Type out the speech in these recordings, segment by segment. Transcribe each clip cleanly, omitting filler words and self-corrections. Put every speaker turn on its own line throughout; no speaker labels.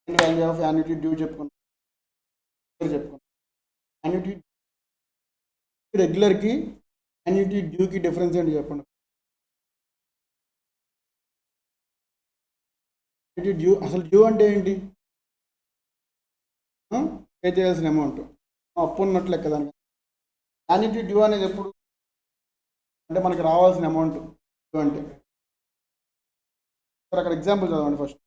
Value of annuity due చెప్పుకున్నాం. Annuity రెగ్యులర్కి annuity డ్యూకి difference ఏంటి చెప్పండి. యాన్యుటీ డ్యూ అసలు డ్యూ అంటే ఏంటి? పే చేయాల్సిన అమౌంట్ అప్పు ఉన్నట్లే కదా. యాన్యుటీ డ్యూ అనేది ఎప్పుడు అంటే మనకి రావాల్సిన అమౌంట్ డ్యూ అంటే. సార్ అక్కడ ఎగ్జాంపుల్ చదవండి ఫస్ట్.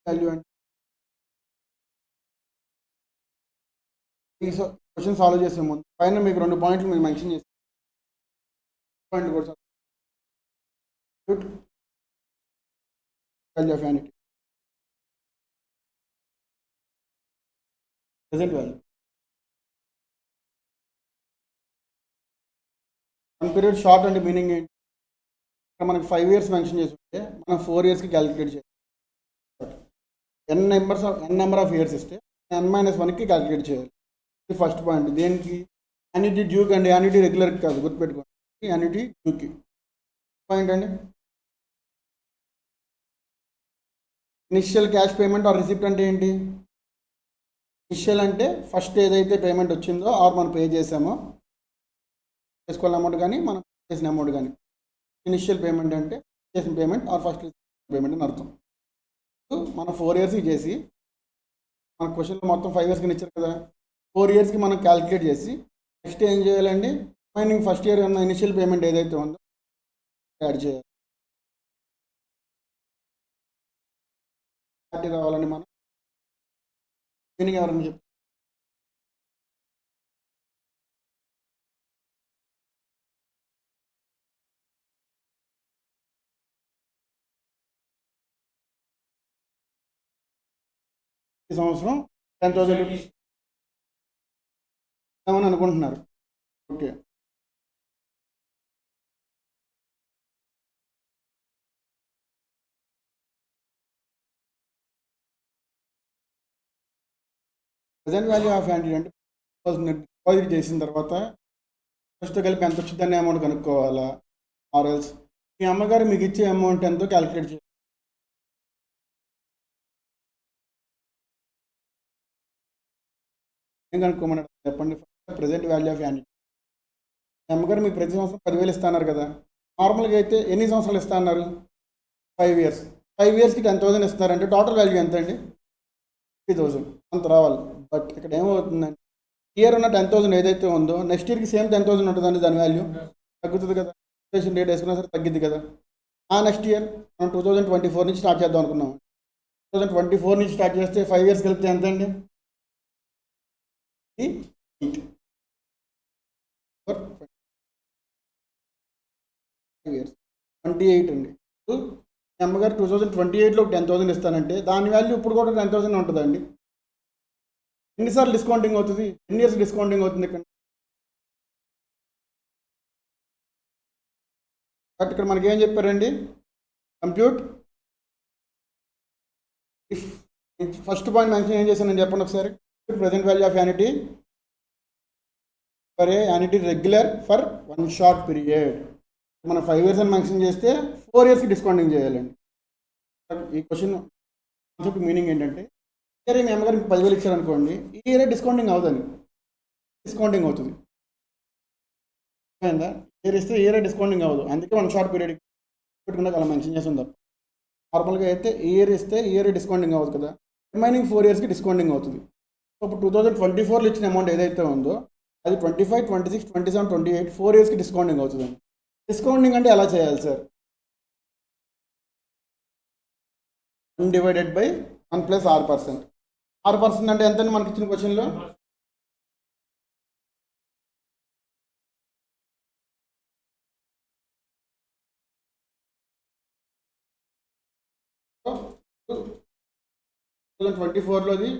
వాల్యూ అంటే ఈ క్వశ్చన్ సాల్వ్ చేసే ముందు పైన మీకు 2 పాయింట్లు మీరు మెన్షన్ చేసి పాయింట్ కూడా value of annuity present value one period short అంటే మీనింగ్ ఏంటి? ఇక్కడ మనకి 5 years మెన్షన్ చేసి ఉంటే మనం 4 yearsకి క్యాలిక్యులేట్ చేయాలి. ఎన్ నెంబర్ ఆఫ్ ఇయర్స్ ఇస్తే n-1కి క్యాలిక్యులేట్ చేయాలి. ఇది ఫస్ట్ పాయింట్. దేనికి? యాన్యుటీ డ్యూకి అండి. యాన్యుటీ రెగ్యులర్కి కాదు, గుర్తుపెట్టుకోండి. యాన్యుటీ డ్యూకి. పాయింట్ అండి, initial cash payment are receipt అంటే ఏంటి? ఇనిషియల్ అంటే ఫస్ట్ ఏదైతే పేమెంట్ వచ్చిందో ఆర్ మనం పే చేసామో, చేసుకోవాలని అమౌంట్ కానీ మనం చేసిన అమౌంట్ కానీ. ఇనిషియల్ పేమెంట్ అంటే చేసిన పేమెంట్ ఆర్ ఫస్ట్ పేమెంట్ అని అర్థం. మనం 4 yearsకి చేసి మన క్వశ్చన్లో మొత్తం 5 yearsకి ఇచ్చారు కదా, 4 yearsకి మనం క్యాలిక్యులేట్ చేసి నెక్స్ట్ ఏం చేయాలండి? రిమైనింగ్ ఫస్ట్ ఇయర్ ఉన్న ఇనిషియల్ పేమెంట్ ఏదైతే ఉందో యాడ్ చేయాలి. రావాలని మనం మీనింగ్ ఎవరని చెప్పి ఈ సంవత్సరం 10,000 రూపీస్ ఇస్తామని అనుకుంటున్నారు. Okay, present value of annuity అంటే డిపాజిట్ చేసిన తర్వాత ఫస్ట్ కలిపి ఎంత వచ్చిందనే అమౌంట్ కనుక్కోవాలా, ఆర్ఎల్స్ మీ అమ్మగారు మీకు ఇచ్చే అమౌంట్ ఎంతో క్యాలిక్యులేట్ చేయాలి. ఏం కనుక్కోమన్నాడు చెప్పండి. Present value of annuity. మీ అమ్మగారు మీకు ప్రతి సంవత్సరం 10,000 ఇస్తున్నారు కదా. నార్మల్గా అయితే ఎన్ని సంవత్సరాలు ఇస్తున్నారు? 5 years. 5 yearsకి 10,000 ఇస్తున్నారంటే టోటల్ వాల్యూ ఎంత అండి? 50,000 అంత రావాలి. బట్ ఇక్కడ ఏమవుతుందండి, ఇయర్ ఉన్న 10,000 ఏదైతే ఉందో నెక్స్ట్ ఇయర్కి సేమ్ 10,000 ఉంటుందండి. దాని వాల్యూ తగ్గుతుంది కదా. ఇన్ఫ్లేషన్ రేట్ వేసుకున్నా సరే తగ్గిద్ది కదా. ఆ నెక్స్ట్ ఇయర్ మనం 2024 నుంచి స్టార్ట్ చేద్దాం అనుకున్నాం. 2024 నుంచి స్టార్ట్ చేస్తే 5 years కలిపితే ఎంత అండి? 5 years 28 అండి. మీ అమ్మగారు 2028లో 10,000 ఇస్తానంటే దాని వాల్యూ ఇప్పుడు కూడా 10,000 ఉంటుందండి. ఎన్నిసార్లు డిస్కౌంటింగ్ అవుతుంది? ఎన్ని ఇయర్స్ డిస్కౌంటింగ్ అవుతుంది ఇక్కడ? బట్ ఇక్కడ మనకి ఏం చెప్పారండి? Compute if. First point mention ఏం చేశాను చెప్పండి ఒకసారి. Present value of annuity for a annuity regular for 1 short period. మనం 5 years అని మెన్షన్ చేస్తే 4 yearsకి డిస్కౌంటింగ్ చేయాలండి. ఈ క్వశ్చన్ కాన్సెప్ట్ మీనింగ్ ఏంటంటే, ఇయర్ మీ అమ్మగారికి 10,000 ఇచ్చారనుకోండి, ఈ ఇయర్ డిస్కౌంటింగ్ అవుతుంది, డిస్కౌంటింగ్ అవుతుంది. అయిందా? ఇయర్ ఇస్తే ఇయర్ డిస్కౌంటింగ్ అవ్వదు. అందుకే 1 short పీరియడ్ పెట్టుకున్నా అలా మెన్షన్ చేసి ఉంది. నార్మల్గా అయితే ఇయర్ ఇస్తే ఇయర్ డిస్కౌంటింగ్ అవ్వదు కదా. రిమైనింగ్ 4 yearsకి డిస్కౌంటింగ్ అవుతుంది. సో ఇప్పుడు 2024లో ఇచ్చిన అమౌంట్ ఏదైతే ఉందో అది 25, 26, 27, 28 4 yearsకి డిస్కౌంటింగ్ అవుతుందండి. డిస్కౌంటింగ్ అంటే ఎలా చేయాలి సార్? 1/1 + R%. R% అంటే ఎంతండి మనకి ఇచ్చిన క్వశ్చన్లో? సో 2024లోది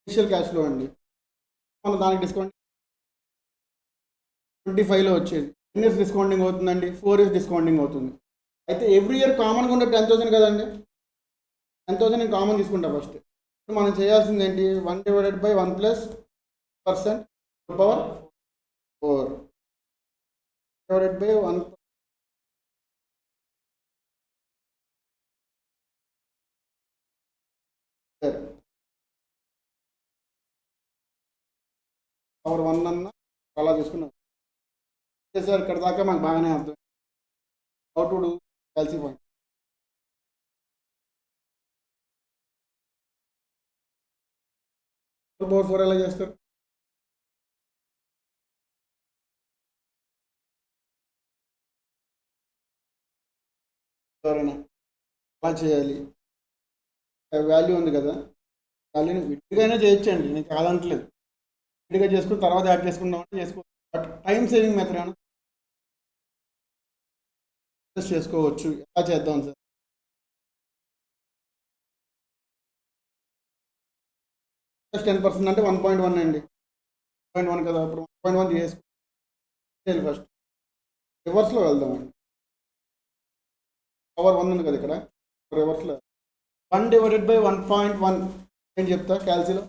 ఇనిషియల్ క్యాష్ ఫ్లో అండి. మన దానికి డిస్కౌంట్ 25లో వచ్చేది. ఎన్ని ఇయర్స్ డిస్కౌంటింగ్ అవుతుందండి? 4 ఇయర్స్ డిస్కౌంటింగ్ అవుతుంది. అయితే ఎవ్రీ ఇయర్ కామన్గా ఉండే 10,000 కదండి. 10,000 నేను కామన్ తీసుకుంటా ఫస్ట్. ఇప్పుడు మనం చేయాల్సింది ఏంటి? 1/1 plus percent power 4 divided by 1 power 1 అన్న అలా తీసుకున్నాం. సార్ ఇక్కడ దాకా మాకు బాగానే అర్థం. How to do calci point. Power 4 ఎలా చేస్తారు? ఎవరైనా అలా చేయాలి. వాల్యూ ఉంది కదా, వాల్యూని విడిగానే చేయొచ్చండి, నేను కాదంటలేదు. విడిగా చేసుకుని తర్వాత యాడ్ చేసుకుందామంటే చేసుకోవచ్చు. బట్ టైం సేవింగ్ మెథడ్ ఏమైనా చేసుకోవచ్చు. ఎలా చేద్దాం సార్? ప్లస్ 10% అంటే 1.1 అండి. 1.1 కదా, అప్పుడు 1.1 చేసుకోవాలి. ఫస్ట్ రివర్స్లో వెళ్దామండి. పవర్ 1 ఉంది కదా ఇక్కడ, రివర్స్లో 1/1.1 ఏం చెప్తా క్యాల్సీలో?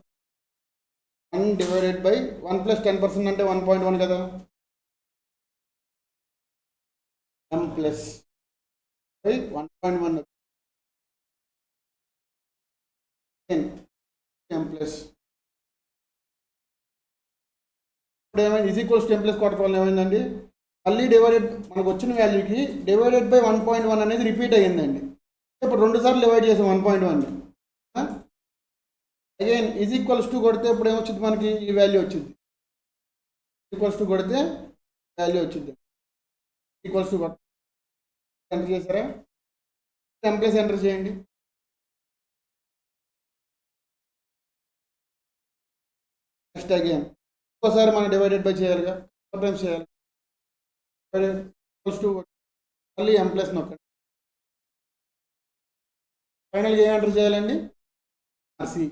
1/1 ప్లస్ 10% అంటే 1.1 కదా. m plus by 1.1 m plus. ఇప్పుడు ఏమైంది? Is equals to m plus quarter వల్ల ఏమైందండి? మళ్ళీ డివైడెడ్ మనకు వచ్చిన వాల్యూకి డివైడెడ్ బై 1.1 అనేది రిపీట్ అయ్యిందండి. ఇప్పుడు 2 సార్లు డివైడ్ చేసాం 1.1ని. అగైన్ ఈజ్ ఈక్వల్స్ టు కొడితే ఇప్పుడు ఏమొచ్చింది మనకి? ఈ వాల్యూ వచ్చింది. ఈక్వల్స్ టు కొడితే వాల్యూ వచ్చింది. ఈక్వల్స్ టు ఎంటర్ చేశారా? m ప్లస్ ఎంటర్ చేయండి. నెక్స్ట్ అగైన్ ఇంకోసారి మనం డివైడెడ్ బై చేయాలిగా, 4 టైమ్స్ చేయాలి. ఈక్వల్స్ టు మళ్ళీ m ప్లస్ నొక్కండి. ఫైనల్గా ఏం ఎంటర్ చేయాలండి? సి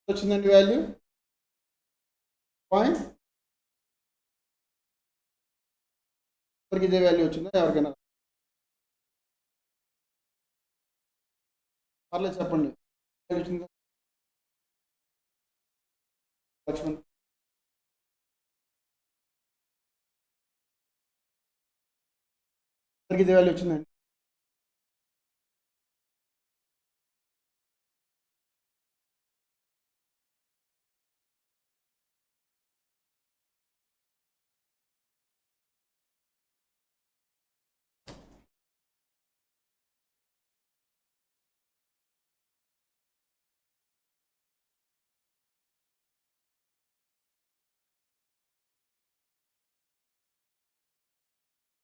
వచ్చిందండి వాల్యూ పాయింట్. ఎవరికి ఇదే వాల్యూ వచ్చిందో ఎవరికైనా పర్లేదు చెప్పండి. వచ్చింది లక్ష్మణ్. ఎవరికి ఇదే వాల్యూ వచ్చిందండి?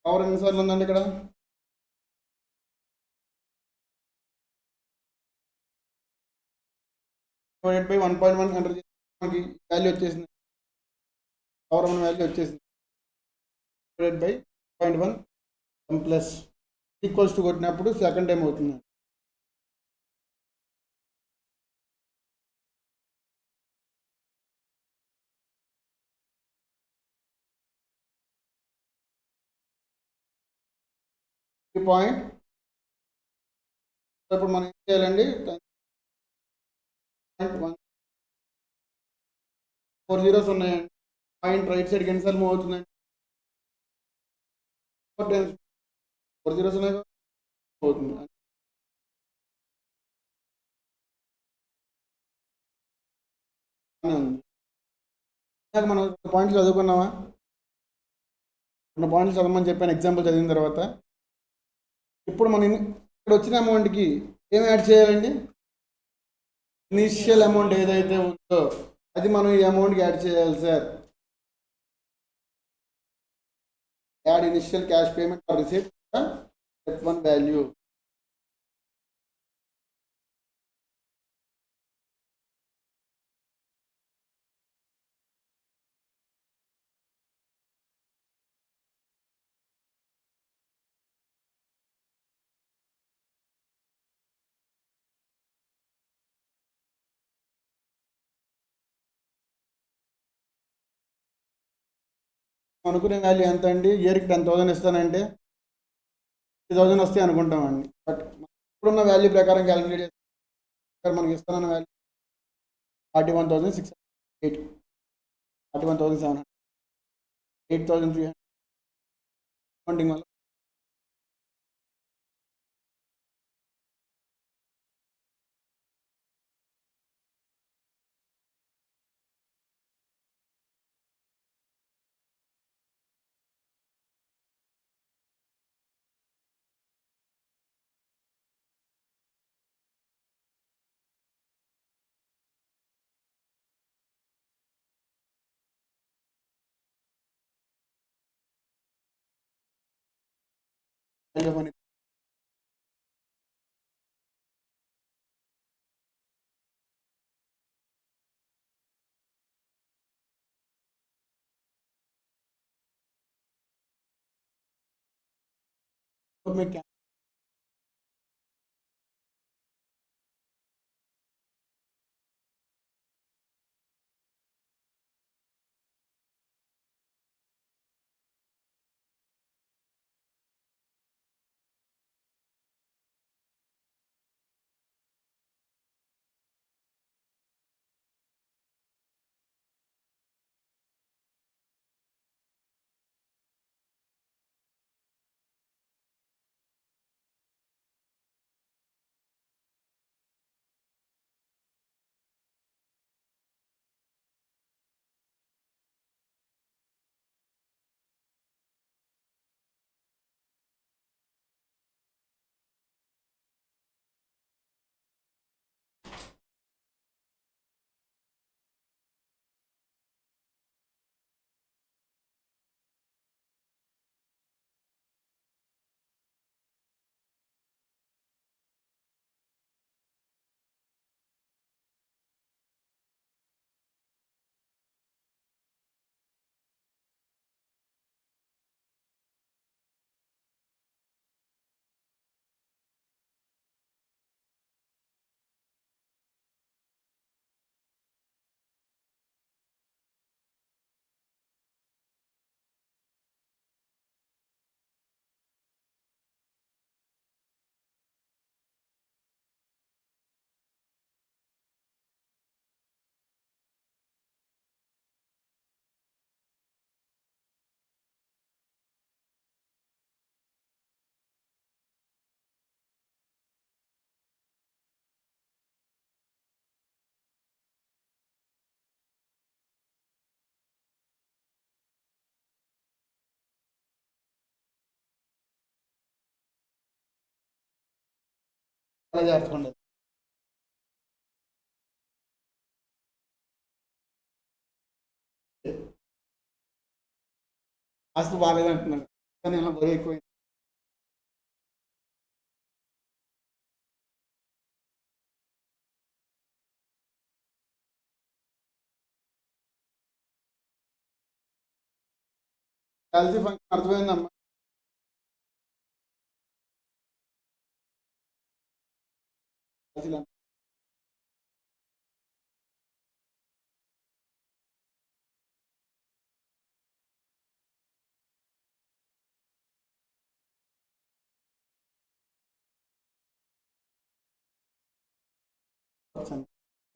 పవర్ ఎన్నిసార్లు ఉందండి ఇక్కడ? డివైడెడ్ బై 1.1 ఎంటర్ చేసి మనకి వాల్యూ వచ్చేసింది. పవర్ 1 వాల్యూ వచ్చేసింది. Divided by 0.1 m plus equals to కొట్టినప్పుడు సెకండ్ టైం అవుతుంది. ఈ పాయింట్ ఇప్పుడు మనం ఏం చేయాలండి? 4 జీరోస్ ఉన్నాయండి. పాయింట్ రైట్ సైడ్కి ఎన్నిసార్లు మూవ్ అవుతుందండి? 4 టైమ్స్. 4 జీరోస్ ఉన్నాయి కదా, అవుతుంది. ఇందాక మనం 2 పాయింట్లు చదువుకున్నామా? 2 పాయింట్లు చదవమని చెప్పాను ఎగ్జాంపుల్ చదివిన తర్వాత. ఇప్పుడు మనం ఇక్కడ వచ్చిన అమౌంట్కి ఏం యాడ్ చేయాలండి? ఇనిషియల్ అమౌంట్ ఏదైతే ఉందో అది మనం ఈ అమౌంట్కి యాడ్ చేయాలి sir. Add initial cash payment are receipt F1 value. అనుకునే వాల్యూ ఎంత అండి? ఇయర్కి 10,000 ఇస్తానంటే 50,000 వస్తాయి అనుకుంటామండి. బట్ ఇప్పుడున్న వాల్యూ ప్రకారం క్యాలిక్యులేట్ చేస్తే మనకి ఇస్తానన్న వాల్యూ 41,608, 41,700, 8,300 కౌంటింగ్ వల్ల వాల్యూ మనీ మీకు చాలా జాగ్రత్తగా ఉండదు. ఆస్తి బాగాలేదంటున్నారు కానీ ఇలా బరువు ఎక్కువ కలిసి ఫంక్షన్ అర్థమైందమ్మా. కలిసి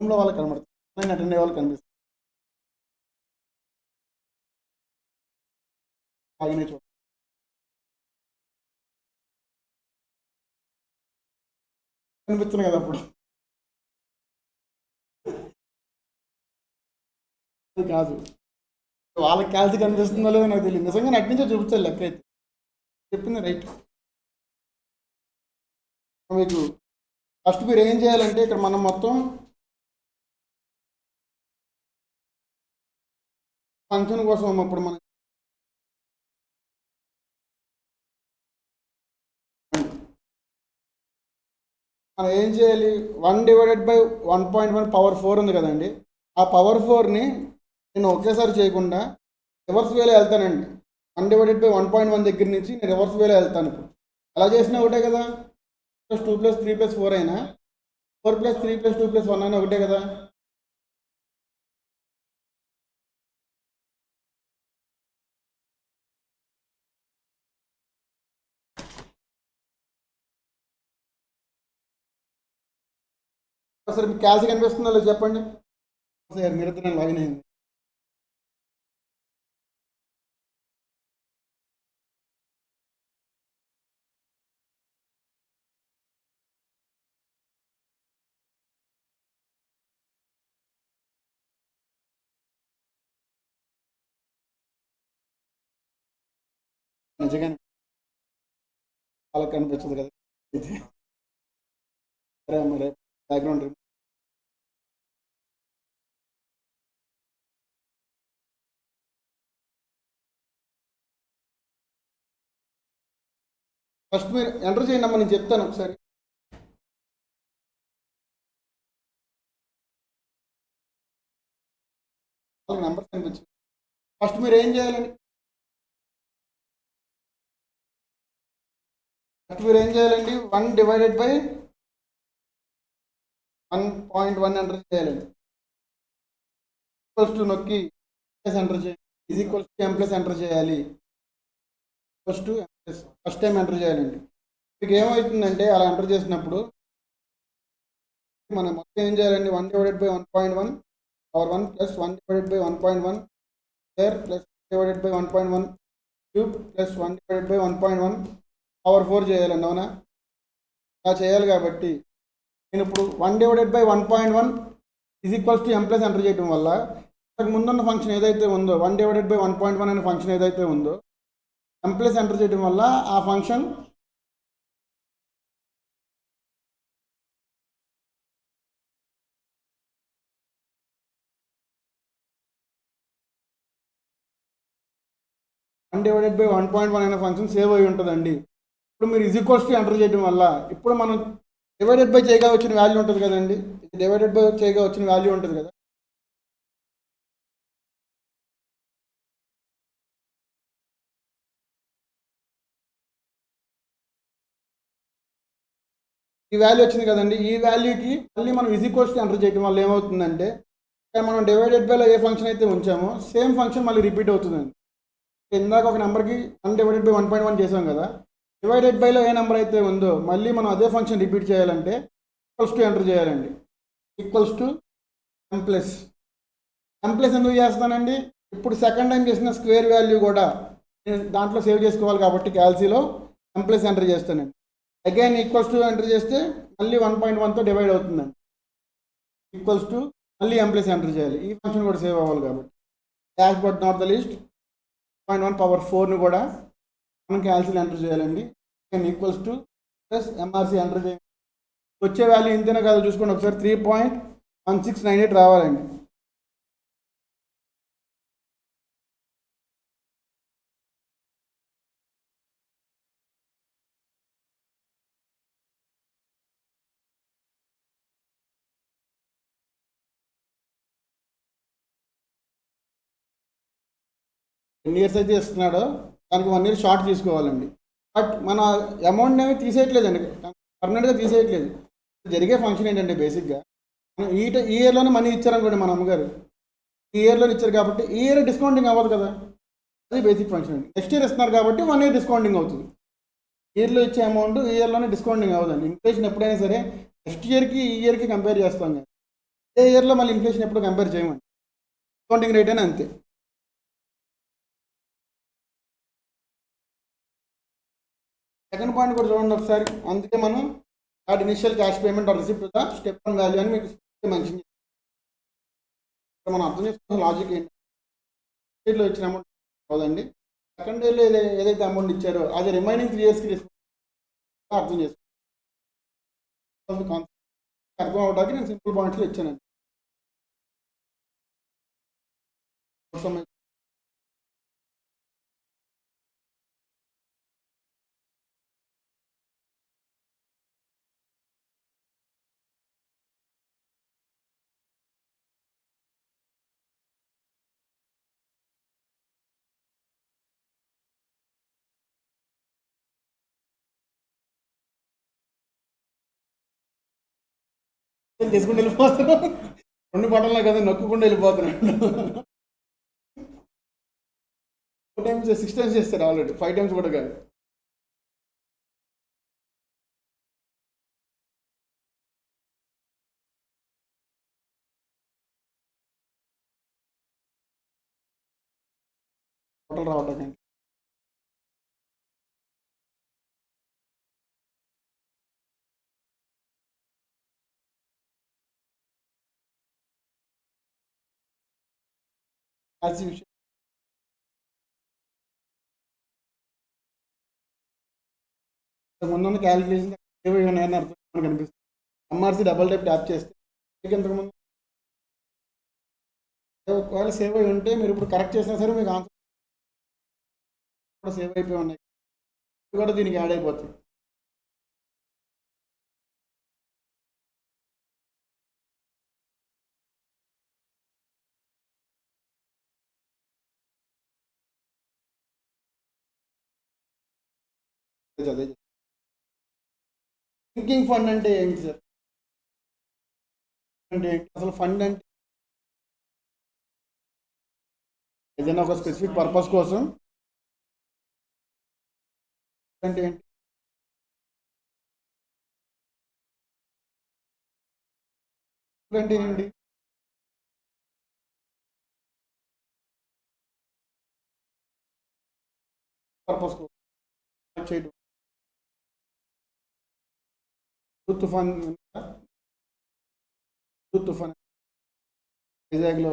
రూమ్లో వాళ్ళకి కనబడుతుంది, నేను అటెండ్ అయ్యే వాళ్ళు కనిపిస్తుంది. ఆగినే చూడండి. కనిపిస్తున్నాయి కదా అప్పుడు. అది కాదు, వాళ్ళకి క్యాల్సి కనిపిస్తుందో లేదో నాకు తెలియదు. నిజంగా అటు నుంచే చూపించాలి లెక్క అయితే. చెప్పింది రైట్. మీకు ఫస్ట్ మీరు ఏం చేయాలంటే ఇక్కడ మనం మొత్తం ఫంక్షన్ కోసం అప్పుడు మనం ఏం చేయాలి, 1/1.1 పవర్ 4 ఉంది కదండి. ఆ పవర్ 4ని నేను ఒకేసారి చేయకుండా రివర్స్ వేలో వెళ్తానండి. 1/1.1 దగ్గర నుంచి నేను రివర్స్ వేలో వెళ్తాను. ఇప్పుడు అలా చేసినా ఒకటే కదా, +2+3+4 అయినా 4+3+2+1 అయినా ఒకటే కదా. సరే మీకు క్యాల్సి కనిపిస్తుందో లేదు చెప్పండి సార్, మీరు నేను లాగిన్ అయింది. నిజంగానే వాళ్ళకి కనిపించదు కదా ఇది. సరే మరి బ్యాక్గ్రౌండ్ ఫస్ట్ మీరు ఎంటర్ చేయండి అమ్మా, నేను చెప్తాను ఒకసారి. వాళ్ళకి నెంబర్ కనిపించదు. ఫస్ట్ మీరు ఏం చేయాలండి, ఫస్ట్ మీరు ఏం చేయాలండి, 1/1.1 ఎంటర్ చేయాలండి. ఈక్వల్స్ టు నొక్కి ఎంటర్ చేయాలి. Is equals to M plus enter చేయాలి. Equals to M plus first time enter చేయాలండి. మీకు ఏమవుతుందంటే అలా ఎంటర్ చేసినప్పుడు మనం మొత్తం ఏం చేయాలండి, 1/1.1 power 1 plus 1/1.1 square plus 1/1.1 cube plus 1/1.1 power 4 చేయాలండి. అవునా? అలా చేయాలి కాబట్టి నేను ఇప్పుడు 1/1.1 is equals to M plus enter చేయడం వల్ల ఇంతకు ముందున్న ఫంక్షన్ ఏదైతే ఉందో 1/1.1 అనే ఫంక్షన్ ఏదైతే ఉందో ఎం ప్లస్ ఎంటర్ చేయడం వల్ల ఆ ఫంక్షన్ (1/1.1) అనే ఫంక్షన్ సేవ్ అయి ఉంటుందండి. ఇప్పుడు మీరు ఈజ్ ఈక్వల్స్ టు ఎంటర్ చేయడం వల్ల ఇప్పుడు మనం డివైడెడ్ బై చేయగా వచ్చిన వాల్యూ ఉంటుంది కదండి, డివైడెడ్ బై చేయగా వచ్చిన వాల్యూ ఉంటుంది కదా. ఈ వాల్యూ వచ్చింది కదండి, ఈ వాల్యూకి మళ్ళీ మనం ఈజ్ ఈక్వల్స్ టు ఎంటర్ చేయడం వల్ల ఏమవుతుందంటే మనం డివైడెడ్ బైలో ఏ ఫంక్షన్ అయితే ఉంచామో సేమ్ ఫంక్షన్ మళ్ళీ రిపీట్ అవుతుందండి. ఇందాక ఒక నెంబర్కి 1/1.1 చేసాం కదా, డివైడెడ్ బైలో ఏ నెంబర్ అయితే ఉందో మళ్ళీ మనం అదే ఫంక్షన్ రిపీట్ చేయాలంటే ఈక్వల్స్ టు ఎంటర్ చేయాలండి. Equals to M plus. M plus ఎందుకు చేస్తానండి, ఇప్పుడు సెకండ్ టైం చేసిన స్క్వేర్ వాల్యూ కూడా నేను దాంట్లో సేవ్ చేసుకోవాలి కాబట్టి క్యాల్సీలో ఎం ప్లస్ ఎంటర్ చేస్తానండి. అగైన్ ఈక్వల్స్ టు ఎంటర్ చేస్తే మళ్ళీ 1.1తో డివైడ్ అవుతుందండి. ఈక్వల్స్ టు మళ్ళీ ఎం ప్లస్ ఎంటర్ చేయాలి, ఈ ఫంక్షన్ కూడా సేవ్ అవ్వాలి కాబట్టి. Last but not the least 1 power 4ని కూడా మనం క్యాల్సీలో ఎంటర్ చేయాలండి. Equals to plus MRC enter చేయాలి. వచ్చే వాల్యూ ఇంతేనా కాదు చూసుకోండి ఒకసారి, 3.1698 రావాలండి. ఎన్ని ఇయర్స్ అయితే ఇస్తున్నాడో దానికి 1 ఇయర్ షార్ట్ తీసుకోవాలండి. బట్ మన అమౌంట్ ఏమి తీసేయట్లేదండి, పర్మనెంట్గా తీసేయట్లేదు. జరిగే ఫంక్షన్ ఏంటంటే బేసిక్గా మనం ఈ ఇయర్లోనే మనీ ఇచ్చారనుకోండి మన అమ్మగారు, ఈ ఇయర్లో ఇచ్చారు కాబట్టి ఈ ఇయర్ డిస్కౌంటింగ్ అవ్వదు కదా, అది బేసిక్ ఫంక్షన్ అండి. నెక్స్ట్ ఇయర్ ఇస్తున్నారు కాబట్టి 1 ఇయర్ డిస్కౌంటింగ్ అవుతుంది. ఇయర్లో ఇచ్చే అమౌంట్ ఈ ఇయర్లోనే డిస్కౌంటింగ్ అవ్వదండి. ఇన్ఫ్లేషన్ ఎప్పుడైనా సరే నెక్స్ట్ ఇయర్కి ఈ ఇయర్కి కంపేర్ చేస్తాం కానీ ఏ ఇయర్లో మళ్ళీ ఇన్ఫ్లేషన్ ఎప్పుడు కంపేర్ చేయమండి, డిస్కౌంటింగ్ రేట్ అయినా అంతే. సెకండ్ పాయింట్ కూడా చూడండి ఒకసారి, అందుకే మనం that initial cash payment are receipt the step one value అని మీకు మెన్షన్ చేస్తాం. మనం అర్థం చేసుకున్న లాజిక్ ఏంటి, ఇయర్లో ఇచ్చిన అమౌంట్ కాదండి, సెకండ్ ఇయర్లో ఏదైతే అమౌంట్ ఇచ్చారో అది రిమైనింగ్ 3 ఇయర్స్కి అర్థం చేసుకోవాలి. కాన్సెప్ట్ అర్థం అవడానికి నేను సింపుల్ పాయింట్స్లో ఇచ్చానండి. తీసుకుంటూ వెళ్ళిపోతున్నాను, 2 బటన్లు కదా నొక్కకుండా వెళ్ళిపోతున్నాను. 4 టైమ్స్ 6 టైమ్స్ చేస్తారు ఆల్రెడీ, 5 టైమ్స్ కూడా కాదు. టోటల్ రావడానికి పాలసీ విషయం ముందున్న క్యాలిక్యులేషన్ సేవ్ అయ్యి ఉన్నాయని అర్థం మనకు అనిపిస్తుంది. ఎంఆర్సీ డబల్ ట్యాప్ చేస్తే మీకు ఇంతకుముందు ఒకవేళ సేవ్ అయ్యి ఉంటే మీరు ఇప్పుడు కరెక్ట్ చేసినా సరే మీకు ఆన్సర్ కూడా సేవ్ అయిపోయి ఉన్నాయి, ఇవి కూడా దీనికి యాడ్ అయిపోతుంది. అదే థింకింగ్ ఫండ్ అంటే ఏంటి సార్? అంటే ఏంటి అసలు ఫండ్ అంటే? ఏదైనా ఒక స్పెసిఫిక్ పర్పస్ కోసం అంటే ఏంటి? అంటే ఏంటి? పర్పస్ కోసం చేయడం. తుఫాన్ తుఫాన్ వైజాగ్లో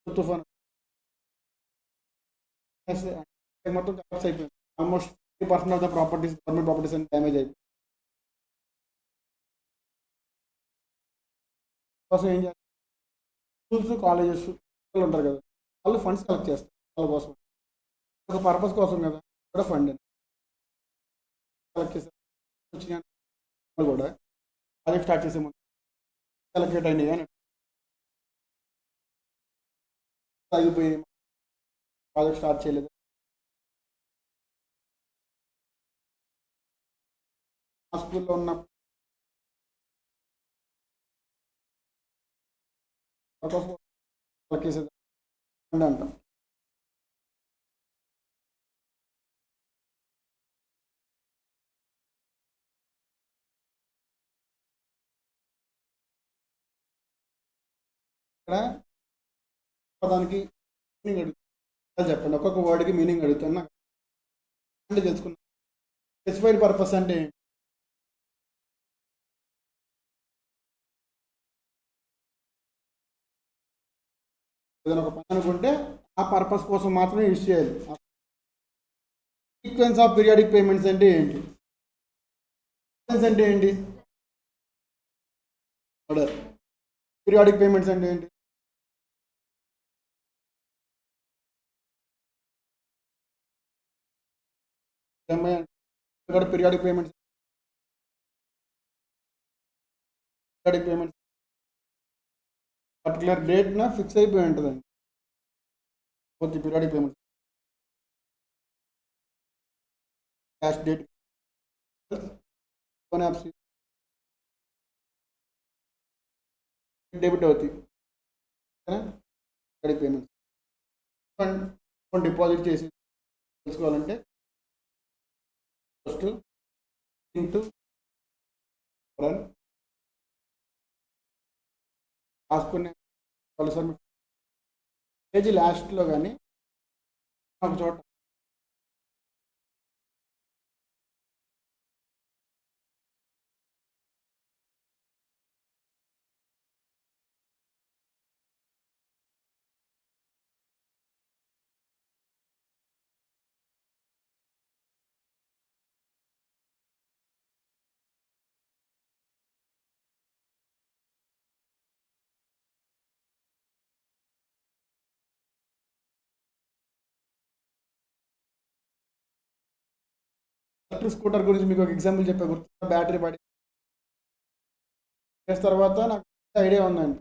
తుఫాన్ మొత్తం కలెక్ట్ అయిపోయింది. Almost 50% of the properties, government properties అని డ్యామేజ్ అయిపోయింది. కోసం ఏం చేస్తారు? స్కూల్స్, కాలేజెస్ ఉంటారు కదా, వాళ్ళు ఫండ్స్ కలెక్ట్ చేస్తారు వాళ్ళ కోసం, ఒక పర్పస్ కోసం కదా, కూడా ఫండ్ కలెక్ట్ చేస్తారు. వచ్చిన కూడా ప్రాజెక్ట్ స్టార్ట్ చేసే ముందు కలెక్ట్ అయినాయి అని ఆగిపోయి ప్రాజెక్ట్ స్టార్ట్ చేయలేదు. ఆ స్కూల్లో ఉన్న కలెక్ట్ చేసేది ఫండ్ అంటాం. ఇక్కడ దానికి మీనింగ్ అడుగుతుంది, చెప్పండి. ఒక్కొక్క వర్డ్కి మీనింగ్ అడుగుతున్నా అంటే తెలుసుకున్నా. స్పెసిఫైడ్ పర్పస్ అంటే ఏంటి? ఏదైనా ఒక పని అనుకుంటే ఆ పర్పస్ కోసం మాత్రమే యూజ్ చేయాలి. సీక్వెన్స్ ఆఫ్ పీరియాడిక్ పేమెంట్స్ అంటే ఏంటి? సీక్వెన్స్ అంటే ఏంటి? ఆర్డర్. పీరియాడిక్ పేమెంట్స్ అంటే ఏంటి? పీరియాడిక్ పేమెంట్స్ పర్టికులర్ డేట్న ఫిక్స్ అయిపోయి ఉంటుందండి. కొద్ది periodic payments cash date debit అవుతాయి. పీరియాడిక్ పేమెంట్స్ డిపాజిట్ చేసి తెలుసుకోవాలంటే ఫస్ట్ ఇంటూ రన్ రాసుకునే వాళ్ళు సార్ పేజీ లాస్ట్లో కానీ ఒక చోట ఎలక్ట్రిక్ స్కూటర్ గురించి మీకు ఒక ఎగ్జాంపుల్ చెప్పే గుర్తు. బ్యాటరీ పడి ఇయర్స్ తర్వాత నాకు ఐడియా ఉందండి.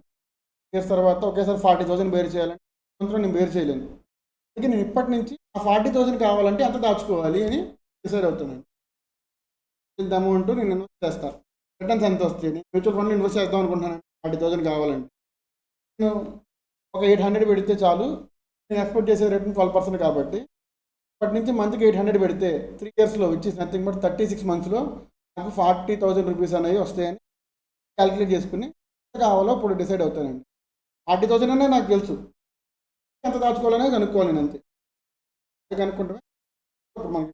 ఇయర్స్ తర్వాత ఒకేసారి 40,000 బేర్ చేయాలంటే సంవత్సరం నేను బేర్ చేయలేను. అందుకే నేను ఇప్పటి నుంచి ఆ 40,000 కావాలంటే ఎంత దాచుకోవాలి అని డిసైడ్ అవుతున్నాను. ఇంత అమౌంట్ నేను ఇన్వెస్ట్ చేస్తాను, రిటర్న్స్ ఎంత వస్తాయి? నేను మ్యూచువల్ ఫండ్ ఇన్వెస్ట్ చేద్దాం అనుకుంటున్నాను. 40,000 కావాలంటే నేను ఒక 800 పెడితే చాలు. నేను ఎక్స్పెక్ట్ చేసే రిటర్న్ 12% కాబట్టి ఇప్పటి నుంచి మంత్కి 800 పెడితే 3 ఇయర్స్లో విచ్ ఇస్ నథింగ్ బట్ 36 మంత్స్లో నాకు 40,000 రూపీస్ అనేవి వస్తాయని క్యాలిక్యులేట్ చేసుకుని కావాలో ఇప్పుడు డిసైడ్ అవుతానండి. 40,000 అనే నాకు తెలుసు, ఎంత దాచుకోవాలనే కనుక్కోవాలి నేను అంతే. కనుక్కుంటే ఇప్పుడు మనకి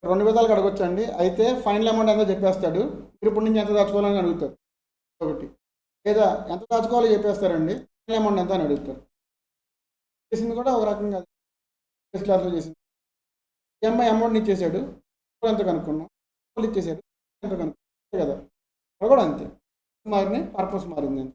2 విధాలుగా అడగొచ్చండి. అయితే ఫైనల్ అమౌంట్ ఎంతో చెప్పేస్తాడు. మీరు ఇప్పటి నుంచి ఎంత దాచుకోవాలని అడుగుతారు ఒకటి. లేదా ఎంత దాచుకోవాలో చెప్పేస్తారండి. ఫైనల్ అమౌంట్ ఎంత అని అడుగుతారు. చేసింది కూడా ఒక రకంగా ఫస్ట్ క్లాస్లో చేసింది. ఈఎంఐ అమౌంట్ ఇచ్చేసాడు, ఎంత కనుక్కున్నాం, ఇచ్చేసాడు ఎంత కనుక్కున్నాం కదా. అది కూడా అంతే, మారినాయి, పర్పస్ మారింది అంతే.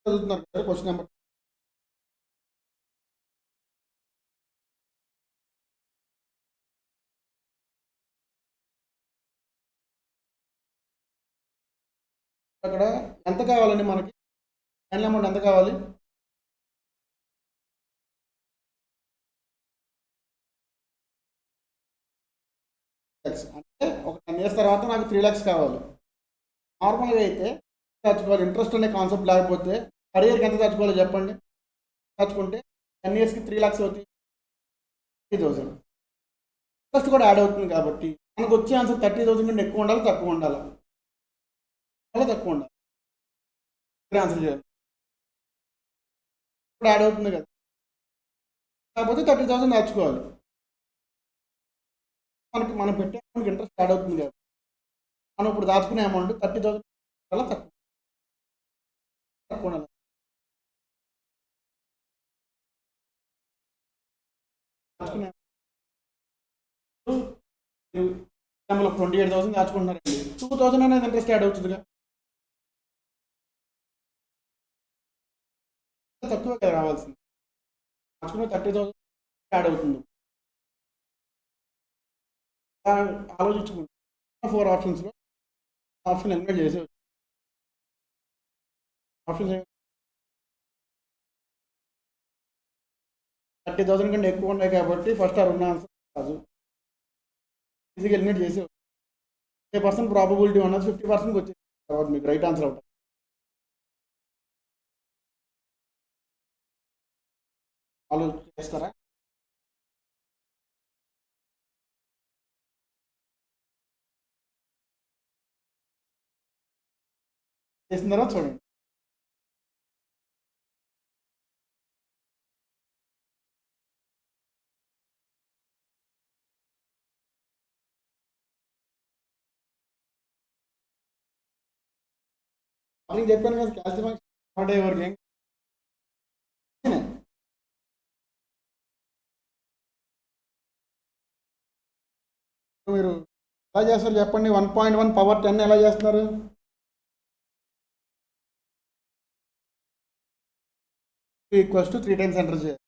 చదువుతున్నారు కదా క్వశ్చన్ నెంబర్. అక్కడ ఎంత కావాలండి మనకి, ఫైనల్ అమౌంట్ ఎంత కావాలి? అంటే ఒక 10 ఇయర్స్ తర్వాత నాకు 3 lakhs కావాలి. నార్మల్గా అయితే దాచుకోవాలి, ఇంట్రెస్ట్ అనే కాన్సెప్ట్ లేకపోతే పర్ ఇయర్కి ఎంత దాచుకోవాలో చెప్పండి. దాచుకుంటే 10 ఇయర్స్కి 3 lakhs అవుతాయి, 30,000. ఇంట్రెస్ట్ కూడా యాడ్ అవుతుంది కాబట్టి మనకు వచ్చే ఆన్సర్ 30,000 కంటే ఎక్కువ ఉండాలి, తక్కువ ఉండాలి, చాలా తక్కువ ఉండాలి. ఆన్సర్ చేయాలి, ఇప్పుడు యాడ్ అవుతుంది కదా, కాకపోతే 30,000 దాచుకోవాలి. మనం పెట్టే అమౌంట్కి ఇంట్రెస్ట్ యాడ్ అవుతుంది కదా. మనం ఇప్పుడు దాచుకునే అమౌంట్ 30,000 కన్నా తక్కువ తక్కువ ఉండాలి. దాచుకునే 28,000 దాచుకుంటున్నారండి, 2,000 అనేది ఇంట్రెస్ట్ యాడ్ అవుతుందిగా, తక్కువ కదా రావాల్సింది. దాచుకునే 30,000 యాడ్ అవుతుంది. ఆలోచించుకుంటే 4 ఆప్షన్స్లో ఆప్షన్ ఎలిమినేట్ చేసే ఆప్షన్ 30,000 కంటే ఎక్కువ ఉన్నాయి కాబట్టి ఫస్ట్ ఆ రెండు ఆన్సర్ కాదు, ఈజీగా ఎలిమినేట్ చేసే 50% ప్రాబబిలిటీ ఉన్నది, 50% వచ్చేసి తర్వాత మీకు రైట్ ఆన్సర్ అవుతుంది. ఆలోచిస్తారా? చేసిన తర్వాత చూడండి. వాళ్ళకి చెప్పాను కదా, కాల్షియం స్టార్ట్ అయ్యే వరకు ఏం మీరు ఎలా చేస్తారు చెప్పండి. 1.1 పవర్ 10 ఎలా చేస్తున్నారు? ఈక్వల్స్ టు 3 టైమ్స్ ఎంటర్ చేయాలి.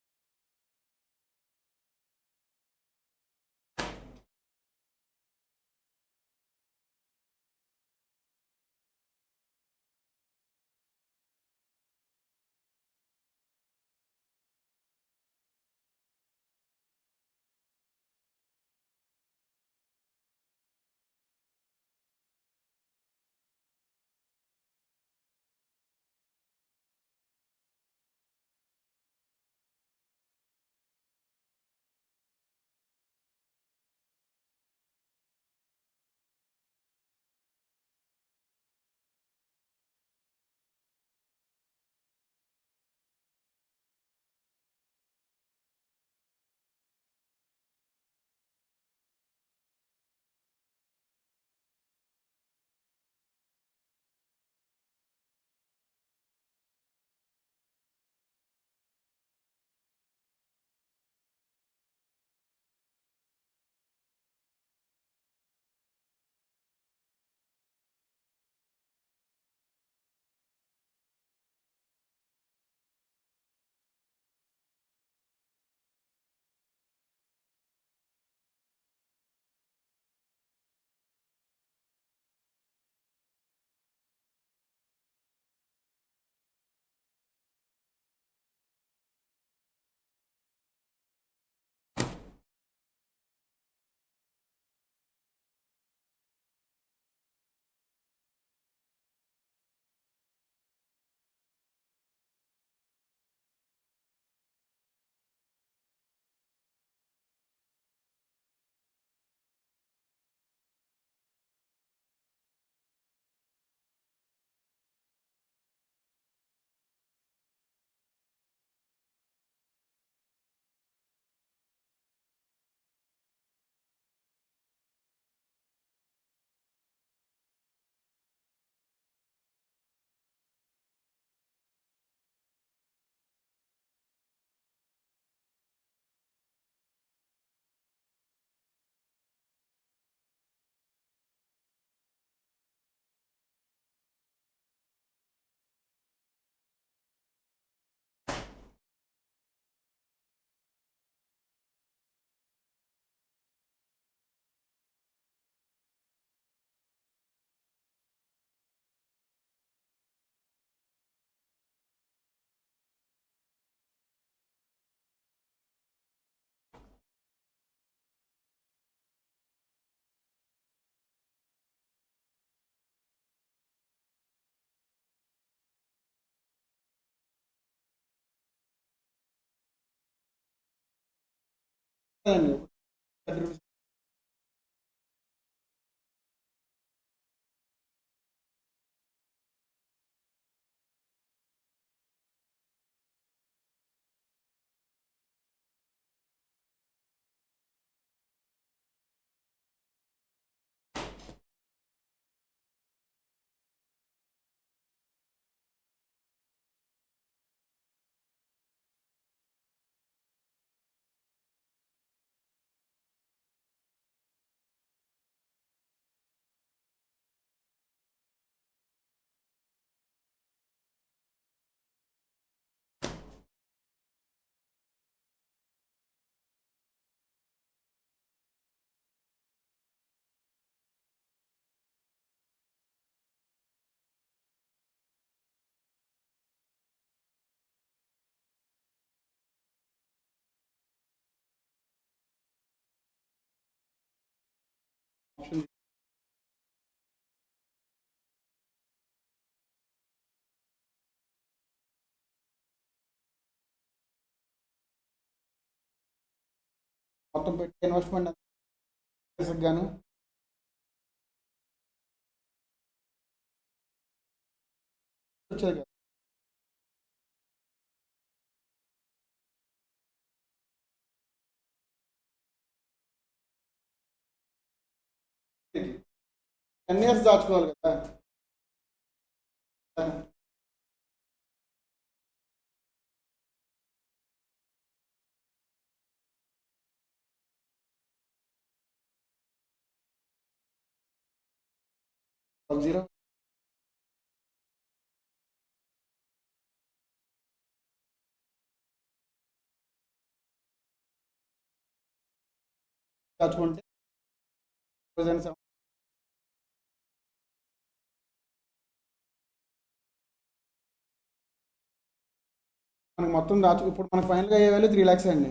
అండి 30 రూపీస్. ఆప్షన్ మొత్తం పెట్టి ఇన్వెస్ట్మెంట్ గాను వచ్చేది కదా. దీనికి 10 ఇయర్స్ దాచుకోవాలి కదా. ఒక జీరో దాచుకుంటే 2007 మనకి మొత్తం ఇప్పుడు మనకి ఫైనల్గా అయ్యే వాల్యూ 3 lakhs అండి.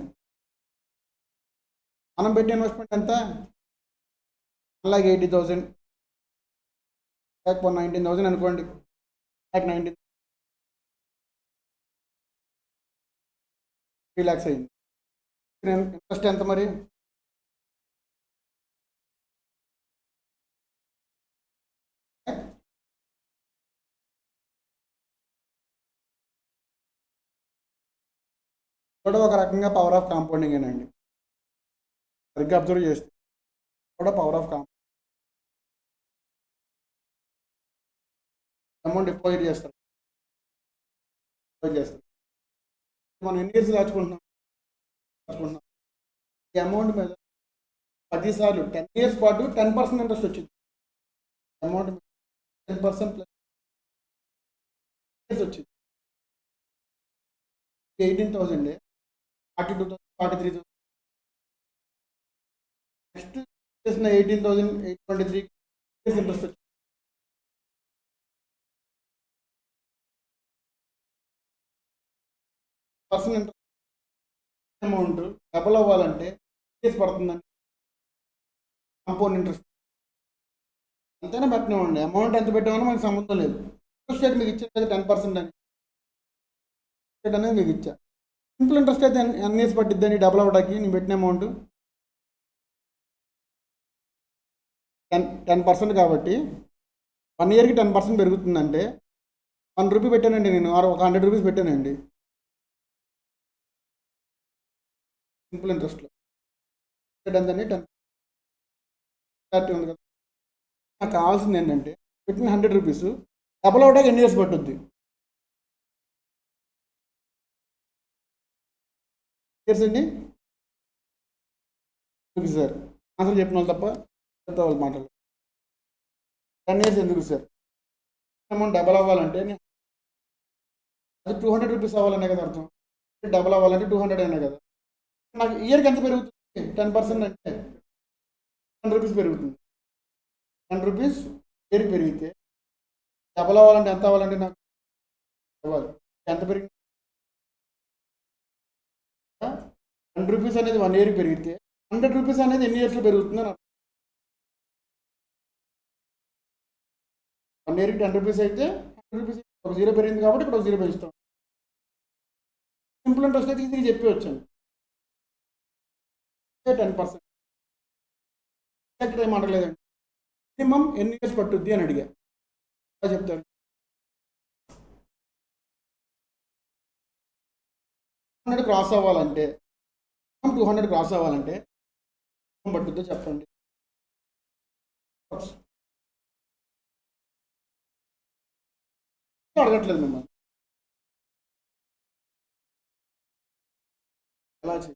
మనం పెట్టే ఇన్వెస్ట్మెంట్ ఎంత? 1,80,000 లేకపోతే 19,000 అనుకోండి. 19 3 lakhs అయింది. ఇంట్రెస్ట్ ఎంత మరి? కూడా ఒక రకంగా పవర్ ఆఫ్ కాంపౌండింగ్ అండి. సరిగ్గా అబ్జర్వ్ చేస్తే కూడా power of compound. Amount deposit చేస్తారు. మనం ఎన్ని ఇయర్స్ దాచుకుంటున్నాం ఈ అమౌంట్ మీద 10 సార్లు 10 ఇయర్స్ పాటు 10% ఇంట్రెస్ట్ వచ్చింది. అమౌంట్ 10% ప్లస్ వచ్చింది. 18,000 42,000 43,000 నెక్స్ట్ చేసిన 18,823 ఇంట్రెస్ట్ వచ్చింది. పర్సెంట్ ఇంట్రెస్ట్ అమౌంట్ డబుల్ అవ్వాలంటే ఇయర్స్ పడుతుందండి. కాంపౌండ్ ఇంట్రెస్ట్ అంతైనా పెట్టినామండి. అమౌంట్ ఎంత పెట్టామని మనకు సంబంధం లేదు. ఇంట్రెస్ట్ రేట్ మీకు ఇచ్చేది 10% అని అనేది మీకు ఇచ్చా. సింపుల్ ఇంట్రెస్ట్ అయితే ఎన్ని ఇయర్స్ పట్టిద్దని డబుల్ అవ్వడానికి నేను పెట్టిన అమౌంట్ 10% కాబట్టి 1 ఇయర్కి 10% పెరుగుతుందంటే 1 రూపీ పెట్టానండి నేను, ఒక 100 రూపీస్ పెట్టానండి సింపుల్ ఇంట్రెస్ట్లో. ఎంతండి 10 ఉంది కదా. నాకు కావాల్సింది ఏంటంటే పెట్టిన 100 రూపీస్ డబుల్ అవడానికి ఎన్ని ఇయర్స్ పట్టుద్ది? ఇయర్స్ అండి. ఎందుకు సార్ ఆన్సర్ చెప్పిన వాళ్ళు తప్ప చెప్తా వాళ్ళు మాటలు. 10 ఇయర్స్ ఎందుకు సార్? అమౌంట్ డబల్ అవ్వాలంటే అది 200 రూపీస్ అవ్వాలనే కదా అర్థం. డబల్ అవ్వాలంటే 200 అయినా కదా. నాకు ఇయర్కి ఎంత పెరుగుతుంది? 10% అంటే 10 రూపీస్ పెరుగుతుంది. 10 రూపీస్ ఇయర్కి పెరిగితే డబల్ అవ్వాలంటే ఎంత అవ్వాలంటే నాకు అవ్వాలి ఎంత పెరిగింది? 100 రూపీస్ అనేది 1 ఇయర్కి పెరిగితే 100 రూపీస్ అనేది ఎన్ని ఇయర్స్లో పెరుగుతుంది అని 1 ఇయర్కి 10 రూపీస్ అయితే 100 రూపీస్ ఒక జీరో పెరిగింది కాబట్టి ఇక్కడ ఒక జీరో పెంచుతాం. సింపుల్ ఇంట్రెస్ట్ అయితే ఇది చెప్పి వచ్చాను. 10%. ఎగ్జాక్ట్ టైం అడగలేదండి. మినిమం ఎన్ని ఇయర్స్ పట్టుద్ది అని అడిగా. ఎలా చెప్తారు? 200 క్రాస్ అవ్వాలంటే 200 క్రాస్ అవ్వాలంటే పట్టుద్దో చెప్పండి. అడగట్లేదు మిమ్మల్ని. ఎలా చేయాలి?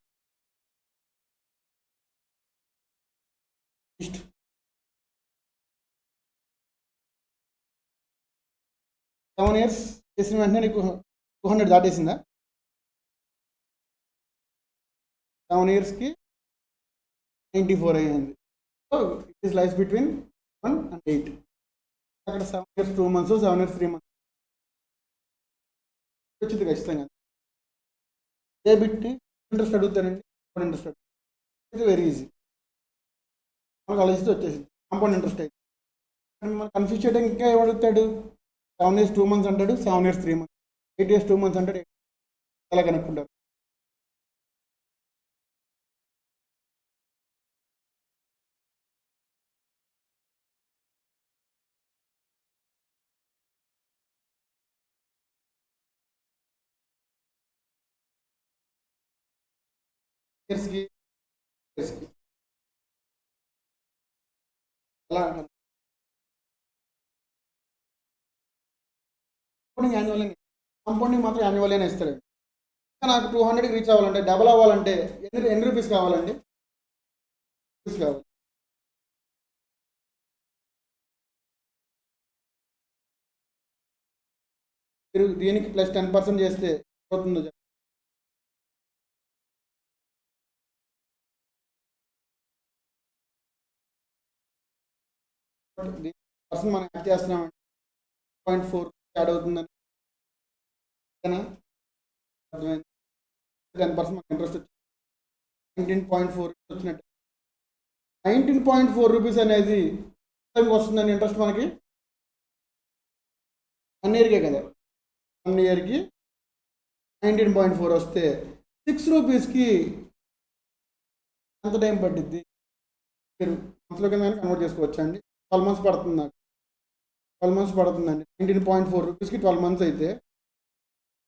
7 ఇయర్స్ చేసిన వెంటనే నీకు 200 దాటేసిందా? 7 ఇయర్స్కి 94 అయ్యింది. So it is life between 1 and 8. అక్కడ 7 ఇయర్స్ 2 months, 7 ఇయర్స్ 3 months వచ్చింది ఖచ్చితంగా. ఏ బిట్ ఇంట్రెస్ట్ అడుగుతానండి? కాంపౌండ్ ఇంట్రెస్ట్ అడుగుతాను. వెరీ ఈజీ, మనకు ఆలోచిస్తే వచ్చేసింది కాంపౌండ్ ఇంట్రెస్ట్ అయితే. మనం కన్ఫ్యూజ్ చేయడానికి ఇంకా ఏమడుగుతాడు? 7 ఇయర్స్ 2 months అంటాడు, 7 ఇయర్స్ 3 months, 8 ఇయర్స్ 2 months అంటాడు. ఎలా కనుక్కుంటారు? ఇయర్స్కి ఇయర్స్కి ఎలా కాంపౌండింగ్ యాన్యువల్ అని, కాంపౌండింగ్ మాత్రం యాన్యువల్ అని ఇస్తాడు. నాకు 200కి రీచ్ అవ్వాలంటే, డబల్ అవ్వాలంటే ఎన్ని రూపీస్ కావాలండి? రూపీస్ కావాలి. మీరు దీనికి ప్లస్ 10% చేస్తే అవుతుందో చెప్పండి. దీని పర్సన్ మనం యాడ్ చేస్తున్నామండి, 0.4 యాడ్ అవుతుందని అర్థమైంది. 10% మనకు ఇంట్రెస్ట్ వచ్చింది, 19.4 వచ్చినట్టు. 19.4 రూపీస్ అనేది వస్తుందండి ఇంట్రెస్ట్ మనకి 1 ఇయర్కే కదా. 1 ఇయర్కి 19.4 వస్తే 6 రూపీస్కి ఎంత టైం పట్టిద్ది? మీరు మంత్లో కింద కన్వర్ట్ చేసుకోవచ్చు అండి. 12 months పడుతుంది నాకు. 12 months పడుతుందండి. 19.4 రూపీస్కి 12 months అయితే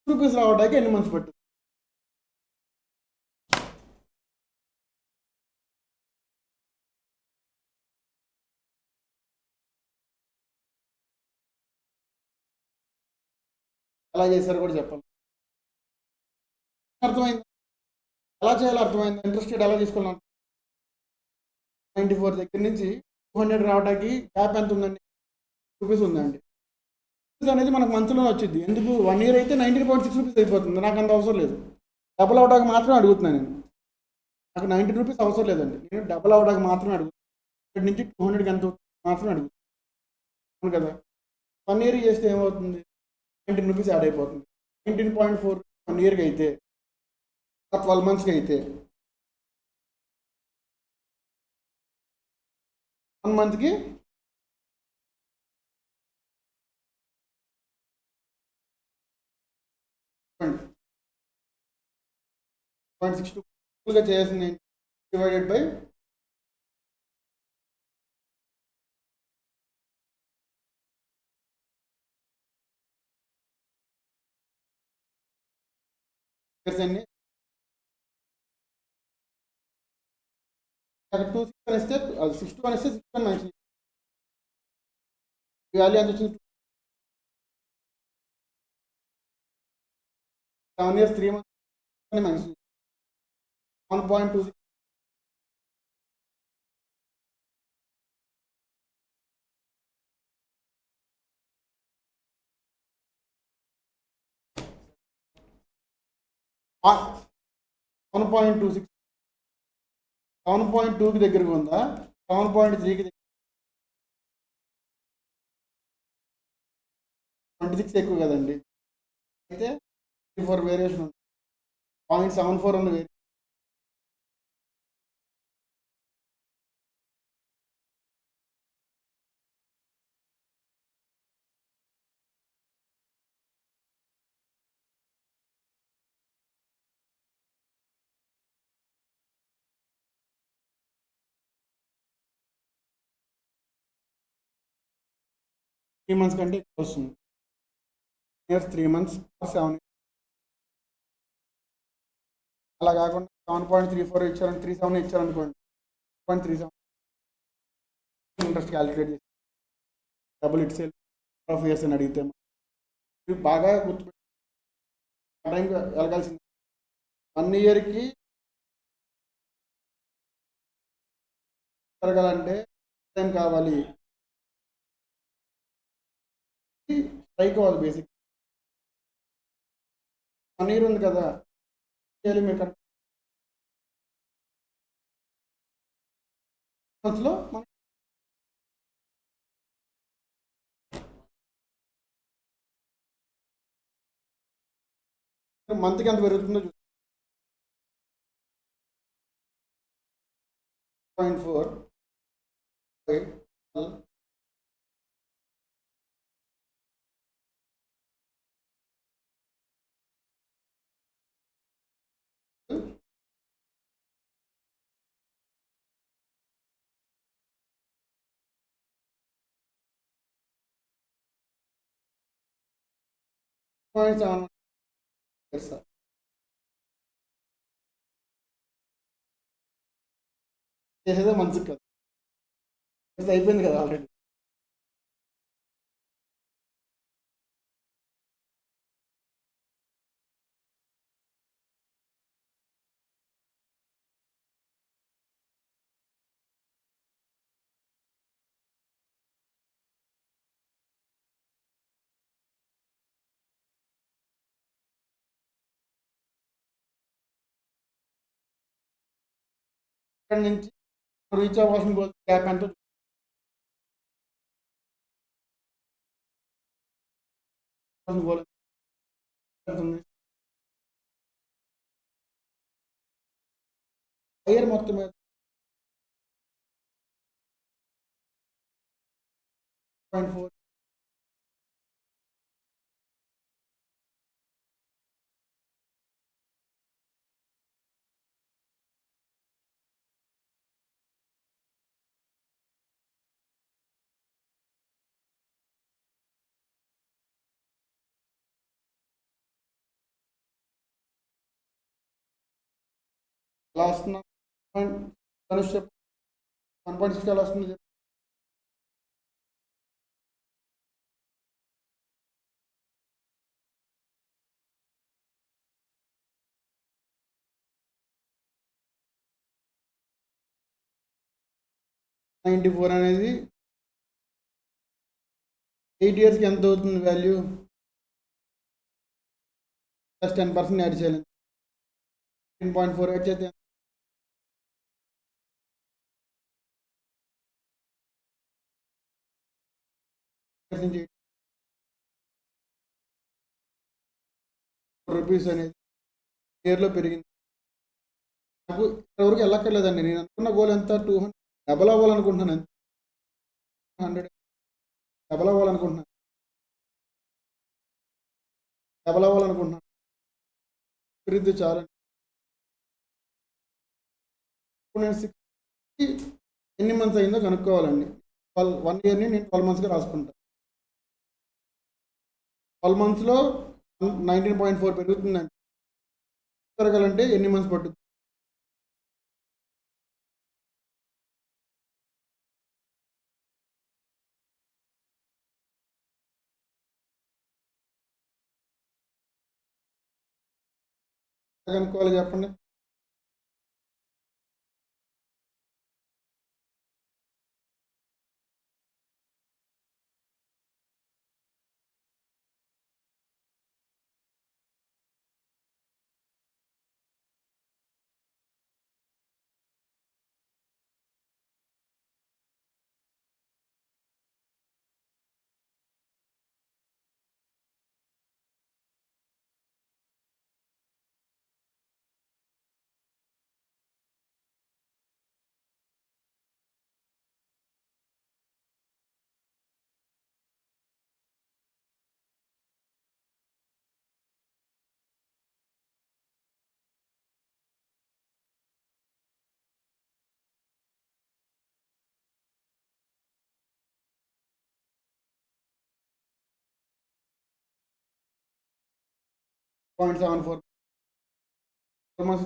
రూపీస్ రావడానికి ఎన్ని మంత్స్ పట్టింది? ఎలా చేశారో కూడా చెప్పాలి. అర్థమైంది? ఎలా చేయాలో అర్థమైంది. ఇంట్రెస్ట్ రేట్ ఎలా తీసుకున్నాను? 94 దగ్గర నుంచి 200 రావడానికి గ్యాప్ ఎంత ఉందండి? రూపీస్ ఉందండి. రూపీస్ అనేది మనకు మంత్లో వచ్చింది. ఎందుకు? 1 ఇయర్ అయితే 19.6 రూపీస్ అయిపోతుంది. నాకు అంత అవసరం లేదు, డబుల్ అవడానికి మాత్రం అడుగుతున్నాను నేను. నాకు 90 రూపీస్ అవసరం లేదండి, నేను డబుల్ అవడానికి మాత్రమే అడుగుతాను. ఇక్కడ నుంచి 200కి ఎంత మాత్రమే అడుగుతాను. అవును కదా. 1 ఇయర్ చేస్తే ఏమవుతుంది? 19 రూపీస్ యాడ్ అయిపోతుంది. 19.4 1 ఇయర్కి అయితే, 12 monthsకి అయితే 1 monthకి 0.62 చేయాల్సింది డివైడెడ్ బై ఇయర్స్ అన్ని. అక్కడ 26 అని ఇస్తే 61 అని ఇస్తే 61 మంచి వాల్యూ ఎంత వచ్చింది? 7 ఇయర్స్ 3 months మంచి 1.26. వన్ పాయింట్ 26 7.2కి దగ్గరగా ఉందా? 7.3కి 26 ఎక్కువ కదండి. అయితే 4 వేరియేషన్ ఉంది. 0.74 ఉంది. 3 మంత్స్ కంటే ఎక్కువ వస్తుంది. Years 3 months 7. అలా కాకుండా 7.34 ఇచ్చారని 37 ఇచ్చారనుకోండి, 0.37 ఇంట్రెస్ట్ క్యాలిక్యులేట్ చేసి డబుల్ ఇట్స్ ఆఫ్ ఇయర్స్ అని అడిగితే మీరు బాగా గుర్తుపెట్టి టైంకి వెళ్ళగాల్సింది. 1 ఇయర్కి జరగాలంటే టైం కావాలి. స్ట్రైక్ అవ్వాలి బేసిక్. 1 ఇయర్ ఉంది కదా, చేయాలి మీరు కరెక్ట్ మంత్స్లో మనం మంత్కి ఎంత పెరుగుతుందో 0.4 0.7 సార్. చేసేదే మంత్కి కదా, అయిపోయింది కదా ఆల్రెడీ. ఇక్కడ నుంచి రీచ్ అవ్వాల్సిన గోల్ గ్యాప్ ఎంతో గోల్ అవుతుంది. ఇయర్ మొత్తం మీద 0.4 అలా వస్తున్నా. ధనుష్ 1.6 ఎలా వస్తుంది? 94 అనేది 8 ఇయర్స్కి ఎంత అవుతుంది వాల్యూ? ప్లస్ 10% యాడ్ చేయాలి. 10.4 యాడ్ చేస్తే రూపీస్ అనేది ఇయర్లో పెరిగింది. నాకు ఇప్పటివరకు వెళ్ళక్కర్లేదండి. నేను అనుకున్న గోల్ ఎంత? 200 డబల్ అవ్వాలనుకుంటున్నాను. 100 డబల్ అవ్వాలనుకుంటున్నాను. పెరిగితే చాలు. ఇప్పుడు నేను 6కి ఎన్ని మంత్స్ అయిందో కనుక్కోవాలండి. 1 ఇయర్ని నేను 12 మంత్స్గా రాసుకుంటాను. 12 మంత్స్లో 19.4 పెరుగుతుందండి. పెరగాలంటే ఎన్ని మంత్స్ పట్టుద్ది? కనుక్కోవాలి చెప్పండి. 0.74 months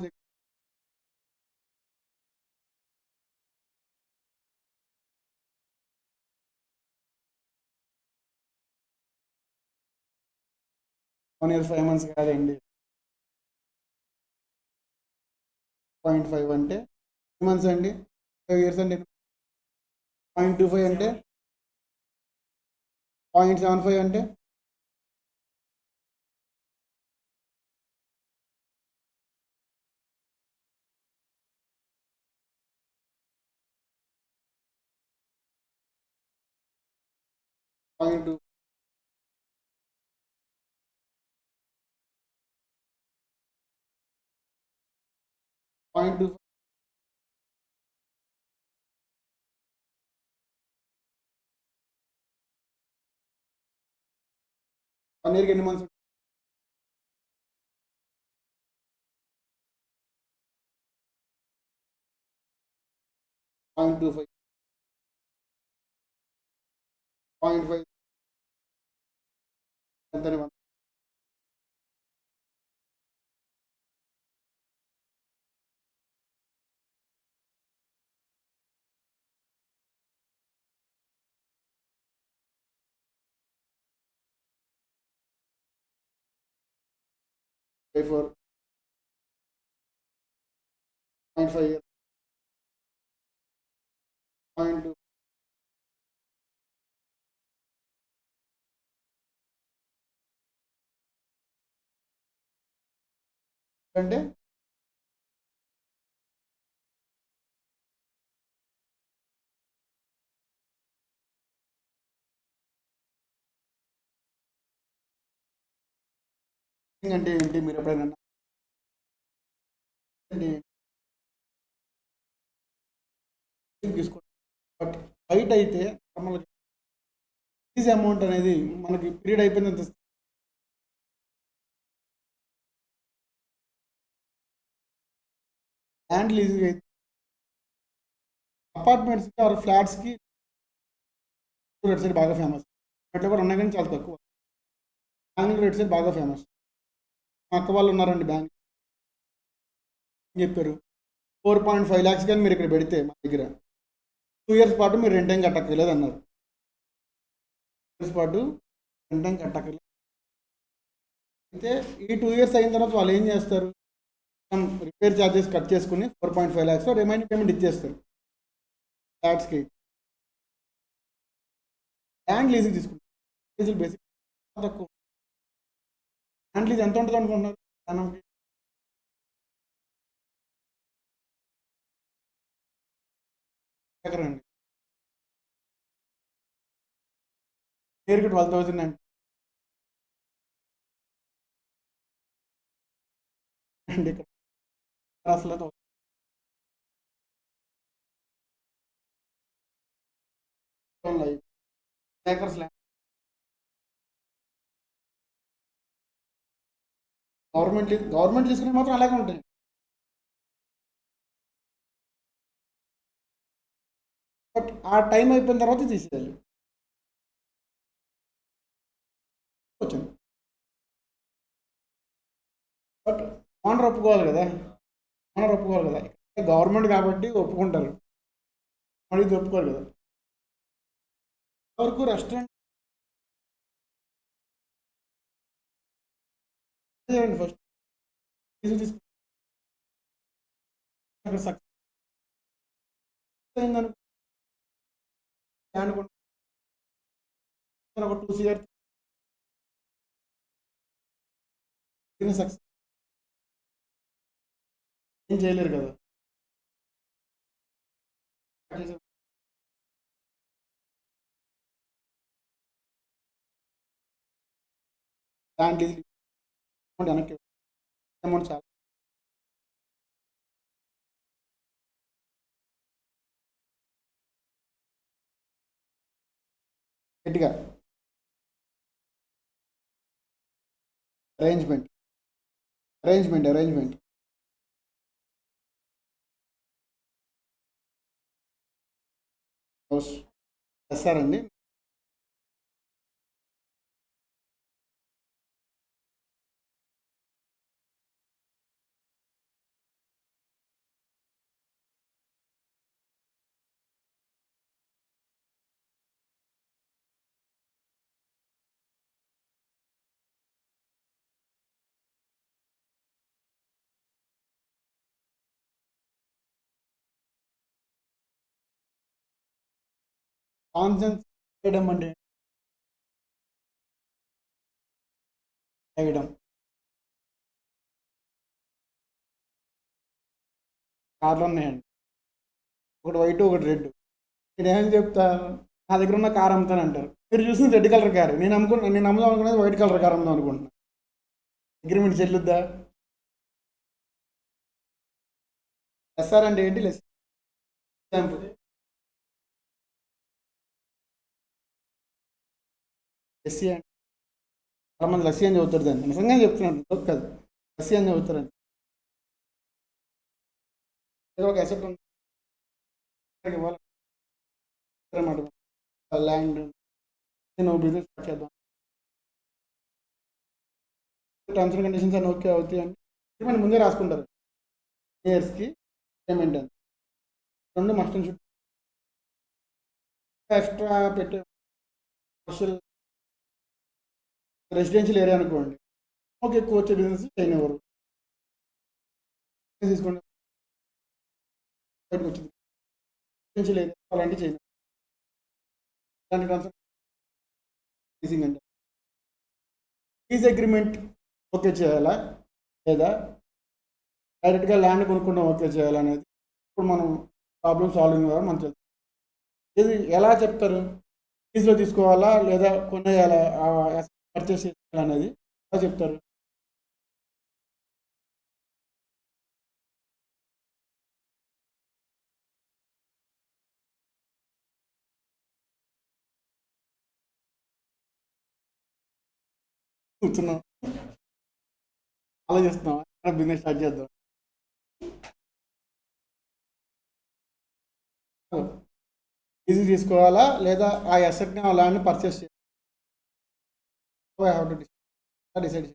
1 year 5 months కాదండి. 0.5 అంటే 3 months అండి. 5 years అంటే 0.25 అంటే 0.75 అంటే 0.2 0.25 1 yearకి ఎన్ని మంత్స్? 0.25 0.5 ఎంతని 4 0.5 years 0.2 అంటే అంటే ఏంటి మీరు ఎప్పుడైనా అంటే తీసుకోండి. బట్ బయట అయితే నార్మల్గా లీజ్ అమౌంట్ అనేది మనకి పీరియడ్ అయిపోయినంత ల్యాండ్ లీజ్ అయితే అపార్ట్మెంట్స్కి ఆర్ ఫ్లాట్స్కి రెడ్ సైడ్ బాగా ఫేమస్. అట్లా కూడా ఉన్నాయి కానీ చాలా తక్కువ. బ్యాంక్ రెడ్ సైడ్ బాగా ఫేమస్. మా అక్క వాళ్ళు ఉన్నారండి బ్యాంక్ చెప్పారు 4.5 lakhs కానీ మీరు ఇక్కడ పెడితే మా దగ్గర 2 years పాటు మీరు రెంట్ ఏం కట్టక్కర్లేదు అన్నారు. 2 years పాటు రెంట్ ఏం కట్టక్కర్లేదు. అయితే ఈ 2 years అయిన తర్వాత వాళ్ళు ఏం చేస్తారు, రిపేర్ ఛార్జెస్ కట్ చేసుకుని 4.5 lakhs రిమైనింగ్ పేమెంట్ ఇచ్చేస్తారు ఫ్లాట్స్కి. ల్యాండ్ లీజ్కి తీసుకుంటారు. లీజులు బేసిక్ తక్కువ. ల్యాండ్ లీజ్ ఎంత ఉంటుంది అనుకుంటున్నారు జనంకి? ఎకరండి ఇయర్కి 12,000 అండి. ఇక్కడ అసలు ఏకర్స్ ల్యాండ్ గవర్నమెంట్ తీసుకునే మాత్రం అలాగే ఉంటాయి. బట్ ఆ టైం అయిపోయిన తర్వాత తీసేయాలి. వచ్చాను బట్ ఓనర్ ఒప్పుకోవాలి కదా. ఓనర్ ఒప్పుకోవాలి కదా. గవర్నమెంట్ కాబట్టి ఒప్పుకుంటారు, మరి ఇది ఒప్పుకోరు కదా. వరకు రెస్టారెంట్ చేయండి ఫస్ట్. తీసుకు అక్కడ సక్సెస్ అయిందనుకో ఒక 2 years సక్సెస్ ఏం చేయలేరు కదా. దాంట్లో అమౌంట్ వెనక్కి అమౌంట్ చాలా గట్టిగా అరేంజ్మెంట్ అరేంజ్మెంట్ హౌస్ చేస్తారండి. కాన్సెన్స్ చేయడం అంటే వేయడం. కార్లు ఉన్నాయండి, ఒకటి వైట్ ఒకటి రెడ్. నేనేం చెప్తాను, నా దగ్గర ఉన్న కార్ అమ్ముతానంటారు. మీరు చూసిన రెడ్ కలర్ కారు, నేను అమ్ముదాం అనుకునేది వైట్ కలర్ కార్ అమ్ముదాం అనుకుంటున్నాను. అగ్రిమెంట్ చెల్లుద్దా? ఎస్ఆర్ అంటే ఏంటి? లెస్ ఎగ్జాంపుల్, లెస్సీ అంటే చాలా మంది లస్సీ అని చదువుతారు, దాన్ని నిజంగా చెప్తున్నాను, జోక్ కాదు, లస్సీ అని చదువుతారండి. ఏదో ఒక అసెట్ ఉంది ఇవ్వాలి అన్నమాట, ల్యాండ్, నేను బిజినెస్ స్టార్ట్ చేద్దాం, టర్మ్స్ అండ్ కండిషన్స్ అని ఓకే అవుతాయి అంటే అగ్రిమెంట్ ముందే రాసుకుంటారు. ఇయర్స్కి పేమెంట్ అని, రెండు మస్ట్ అండ్ షుడ్. ఎక్స్ట్రా పెట్టే కమర్షియల్ రెసిడెన్షియల్ ఏరియా అనుకోండి, ఓకే, ఎక్కువ వచ్చే బిజినెస్ చేయనివ్వరు. తీసుకోండి, బయటకు వచ్చింది రెసిడెన్షియల్ ఏరియా అలాంటివి చేయను. అలాంటి ట్రాన్స్ఫర్ లీజింగ్ అంటే లీజ్ అగ్రిమెంట్ ఓకే చేయాలా, లేదా డైరెక్ట్గా ల్యాండ్ కొనుక్కుంటాం ఓకే చేయాలనేది ఇప్పుడు మనం ప్రాబ్లమ్ సాల్వింగ్ ద్వారా మనం తెలుసు. ఇది ఎలా చెప్తారు? లీజ్లో తీసుకోవాలా లేదా కొనేయాలా, పర్చేస్ చేయాలనేది ఎలా చెప్తారు? కూర్చున్నాం, ఆలోచిస్తున్నాం, బిజినెస్ స్టార్ట్ చేద్దాం. లీజ్ తీసుకోవాలా లేదా ఆ అసెట్ని ఆ ల్యాండ్ని పర్చేస్ చేయాలి, హ్యావ్ టు డిసైడ్.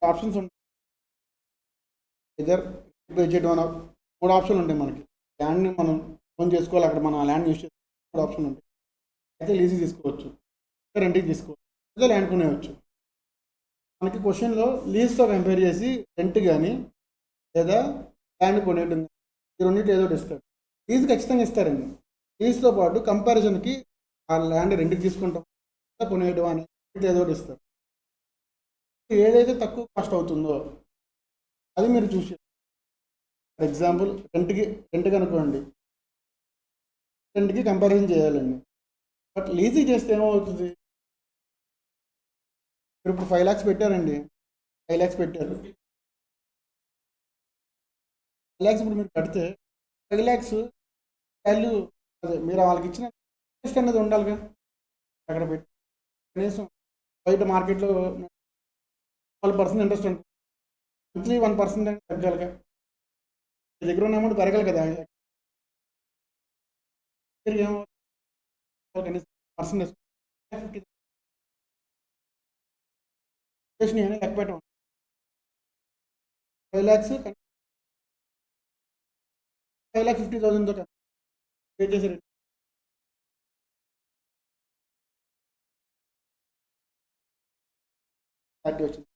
ఆప్షన్స్ ఉంటాయి, ఇద్దరు బడ్జెట్ మన మూడు ఆప్షన్లు ఉంటాయి మనకి. ల్యాండ్ని మనం ఓన్ చేసుకోవాలి, అక్కడ మనం ఆ ల్యాండ్ యూస్ చేసుకోవాలి, మూడు ఆప్షన్ ఉంటాయి. అయితే లీజు తీసుకోవచ్చు, రెంట్కి తీసుకోవచ్చు, లేదా ల్యాండ్ కొనేయచ్చు. మనకి క్వశ్చన్లో లీజ్తో కంపేర్ చేసి రెంట్ కానీ లేదా ల్యాండ్ కొనేయడం కానీ ఈ రెండింటి ఏదో ఒకటి ఇస్తాడు. లీజ్ ఖచ్చితంగా ఇస్తారండి. లీజ్తో పాటు కంపారిజన్కి ఆ ల్యాండ్ రెంట్కి తీసుకుంటాం లేదా కొనేయడం అని ఏదో ఒకటి ఇస్తారు. ఏదైతే తక్కువ కాస్ట్ అవుతుందో అది మీరు చూసి, ఫర్ ఎగ్జాంపుల్ రెంట్కి అనుకోండి, రెంట్కి కంపారిజన్ చేయాలండి. బట్ లీజీ చేస్తే ఏమవుతుంది, మీరు ఇప్పుడు 5 lakhs పెట్టారండి, 5 lakhs పెట్టారు, 5 lakhs ఇప్పుడు మీరు కడితే 5 lakhs వాల్యూ, అదే మీరు వాళ్ళకి ఇచ్చిన ఇంట్రెస్ట్ అనేది ఉండాలిగా అక్కడ పెట్టి. కనీసం బయట మార్కెట్లో 12% ఇంట్రెస్ట్ ఉంటుంది, మంత్లీ 1% అనేది తగ్గాలిగా, మీ దగ్గర ఉన్న అమౌంట్ పెరగాలి కదా. ఏమో కనీసం పర్సెంట్ 50 అని లెక్క పెట్టడం, 5 lakhs 5,50,000తో పే చేశారు. పార్టీ వచ్చింది.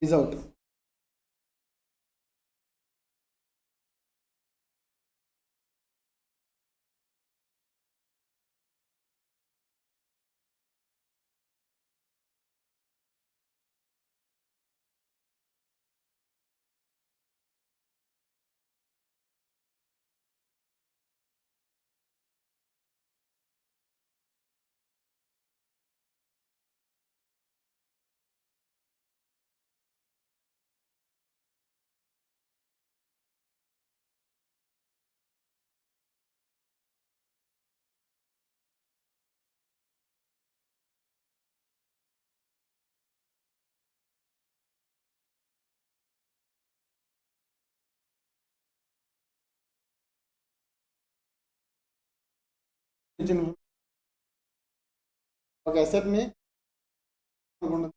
Is out. ఇచ్చిన ఒక అసెట్ని అనుకుంటుంది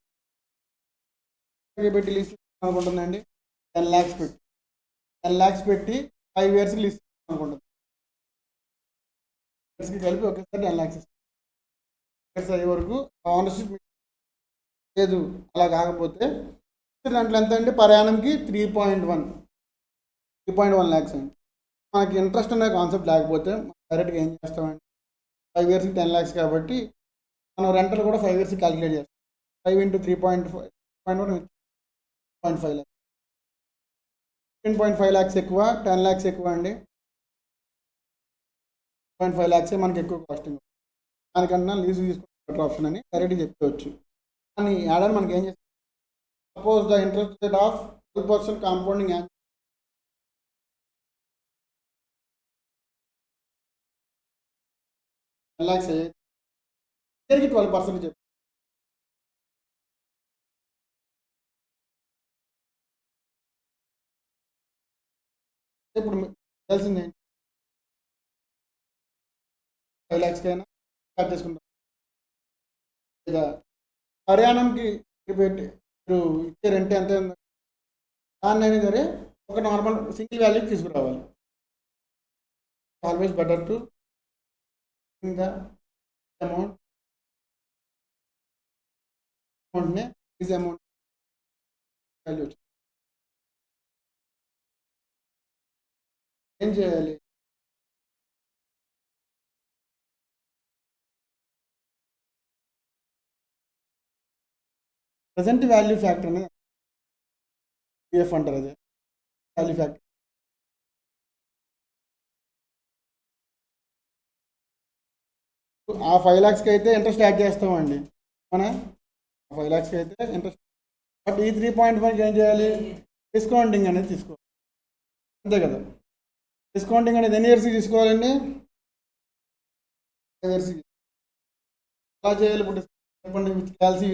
పెట్టి లీజ్ అనుకుంటుందండి 10 lakhs పెట్టి 10 lakhs పెట్టి 5 years లీజ్ అనుకుంటుంది ఇయర్స్కి కలిపి ఒకేసారి 10 lakhs ఇయర్స్ అయ్యే వరకు ఓనర్షిప్ లేదు. అలా కాకపోతే దాంట్లో ఎంత అంటే పర్ యానంకి 3.1 lakhs అండి. మనకి ఇంట్రెస్ట్ అనే కాన్సెప్ట్ లేకపోతే డైరెక్ట్గా ఏం చేస్తామండి 5 yearsకి 10 lakhs కాబట్టి మనం రెంటల్ కూడా 5 yearsకి క్యాలిక్యులేట్ చేస్తాం. 5 into 3.5 0.5 lakhs 15.5 lakhs ఎక్కువ 10 lakhs ఎక్కువ అండి. 0.5 lakhs మనకి ఎక్కువ కాస్టింగ్. దానికన్నా లీజ్ తీసుకునే బెటర్ ఆప్షన్ అని డైరెక్ట్గా చెప్పుకోవచ్చు. కానీ యాడని మనకి ఏం చేస్తాం suppose the interest rate of 12% compounding 10 lakhs ఇయర్కి 12% చెప్పి ఇప్పుడు తెలిసింది 5 lakhs కైనా స్టార్ట్ చేసుకుంటాం లేదా హర్యానాకి పెట్టి మీరు ఇచ్చే రెంట్ ఎంత దాన్ని అయినా సరే ఒక నార్మల్ సింగిల్ వాల్యూకి తీసుకురావాలి. Always better to in the అమౌంట్ని ఈజ్ అమౌంట్ వాల్యూ ఏం చేయాలి ప్రజెంట్ వాల్యూ ఫ్యాక్టర్ అనేది పిఎఫ్ అంటారు. అదే వాల్యూ ఫ్యాక్టర్ ఆ 5 lakhsకి అయితే ఇంట్రెస్ట్ యాడ్ చేస్తామండి. మన 5 lakhsకి అయితే ఇంట్రెస్ట్ బట్ ఈ 3.1కి ఏం చేయాలి డిస్కౌంటింగ్ అనేది తీసుకోవాలి అంతే కదా. డిస్కౌంటింగ్ అనేది ఎన్ని ఇయర్స్కి తీసుకోవాలండి 5 yearsకి. ఎలా చేయాలి ఇప్పుడు చెప్పండి క్యాల్సీ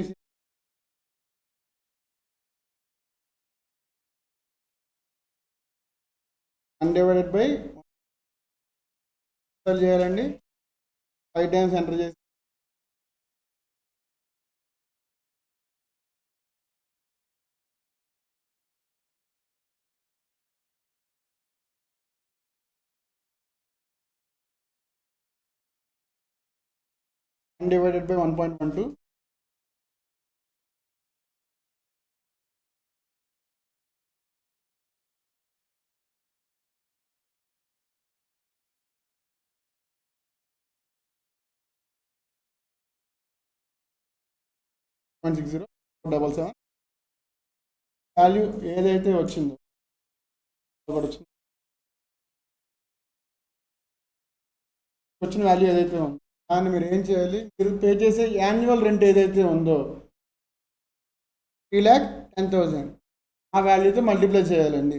అన్డివైడెడ్ బై చేయాలండి 5 times ఎంటర్ చేసి అన్డివైడెడ్ బై 1.12 0.6077 వాల్యూ ఏదైతే వచ్చిందో వచ్చిన వాల్యూ ఏదైతే ఉందో దాన్ని మీరు ఏం చేయాలి మీరు పే చేసే యాన్యువల్ రెంట్ ఏదైతే ఉందో 3,10,000 ఆ వాల్యూతో మల్టిప్లై చేయాలండి.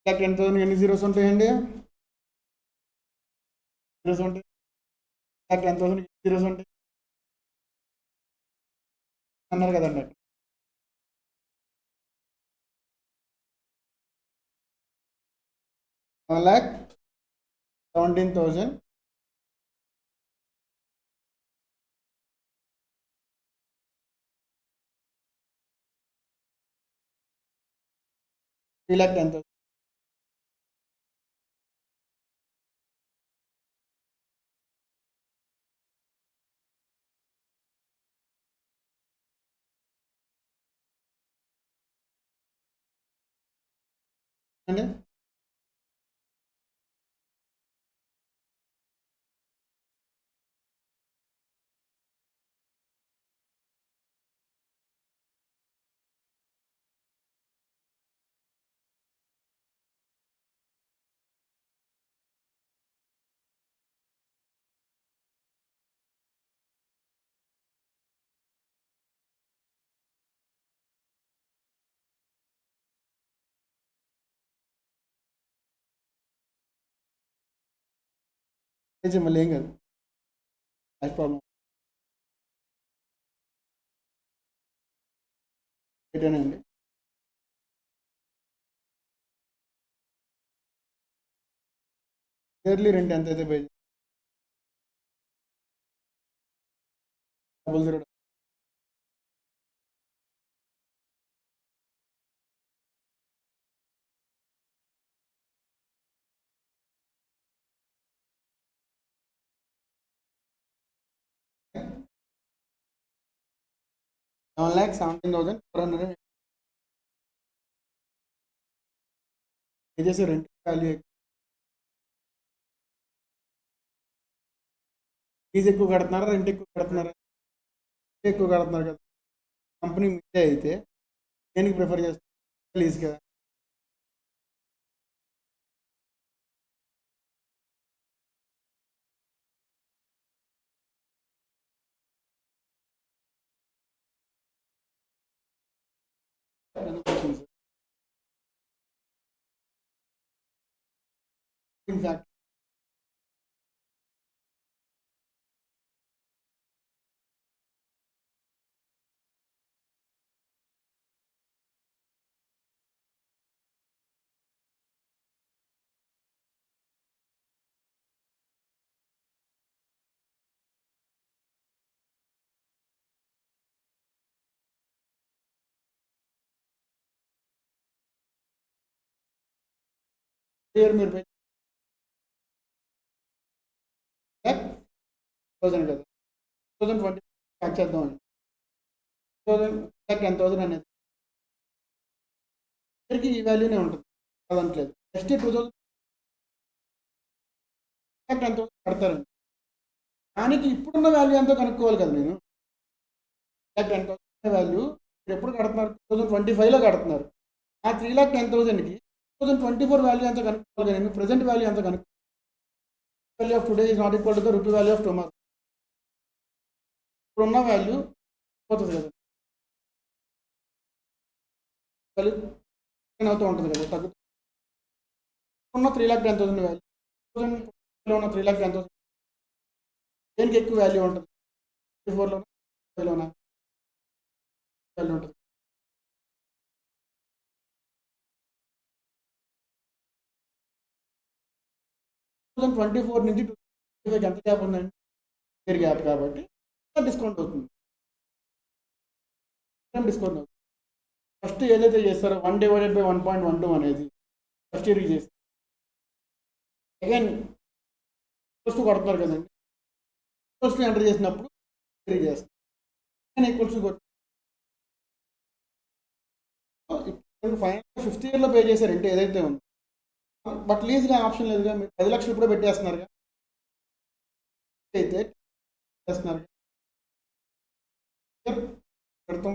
10,000 ఎన్ని జీరోస్ ఉంటాయండి జీరోస్ ఉంటాయి 10,000 జీరోస్ ఉంటాయి అన్నారు కదండి. 1,17,000 3,10,000 అండి. మళ్ళీ ఏం కాదు లైఫ్ ప్రాబ్లం ఏంటండి ఇయర్లీ రెంట్ ఎంత అయితే పే 00. $7,17,400 పే చేసే రెంట్ వాల్యూ ఫీజు ఎక్కువ కడుతున్నారా, రెంట్ ఎక్కువ కడుతున్నారా? ఎక్కువ కడుతున్నారు కదా. కంపెనీ మీదే అయితే దేనికి ప్రిఫర్ చేస్తారు? లీజ్ కదా. ఇన్ఫాక్ట్ ఇయర్ మీరు పే 1000 కదా. 2020 ప్యాక్ చేద్దామండి. 10,000 అనేది ఇయర్కి ఈ వాల్యూనే ఉంటుంది కాదనట్లేదు. నెక్స్ట్ 10,000 కడతారండి. దానికి ఇప్పుడున్న వాల్యూ ఎంతో కనుక్కోవాలి కదా నేను. 10,000 వాల్యూ మీరు ఎప్పుడు కడుతున్నారు? 2025లో కడుతున్నారు. ఆ 3,10,000కి 2024 వాల్యూ ఎంత కనుక్కోవాలి కదా. ప్రజెంట్ వాల్యూ ఎంత కనుక్కోవాలి. Value of today is not equal to the rupee value of tomorrow. ఇప్పుడున్న వాల్యూ పోతుంది కదా, వాల్యూ అవుతూ ఉంటుంది కదా, తగ్గుతుంది. ఉన్న 3,10,000 వాల్యూ 2024లో ఉన్న 3,10,000 దేనికి ఎక్కువ వాల్యూ ఉంటుంది? 24లోనా వాల్యూ ఉంటుంది. 2024 నుంచి 2025 ఎంత గ్యాప్ ఉందండి? ఇయర్ గ్యాప్ కాబట్టి డిస్కౌంట్ అవుతుంది. డిస్కౌంట్ అవుతుంది. ఫస్ట్ ఏదైతే చేస్తారో 1/1.12 అనేది ఫస్ట్ ఇయర్కి చేస్తారు. అగైన్ ఈక్వల్స్ టు కొడుతున్నారు కదండి. ఈక్వల్స్ టు ఎంటర్ చేసినప్పుడు ఇయర్కి చేస్తారు. అగైన్ ఈక్వల్స్ టు కొట్టి ఇప్పుడు ఫైనల్ 5th ఇయర్లో పే చేసే రెంట్ ఏదైతే ఉందో, బట్ లీజ్గా ఆప్షన్ లేదుగా. మీరు 10 లక్షలు ఇప్పుడే పెట్టేస్తున్నారుగా. అయితే చేస్తున్నారు పెడతాం.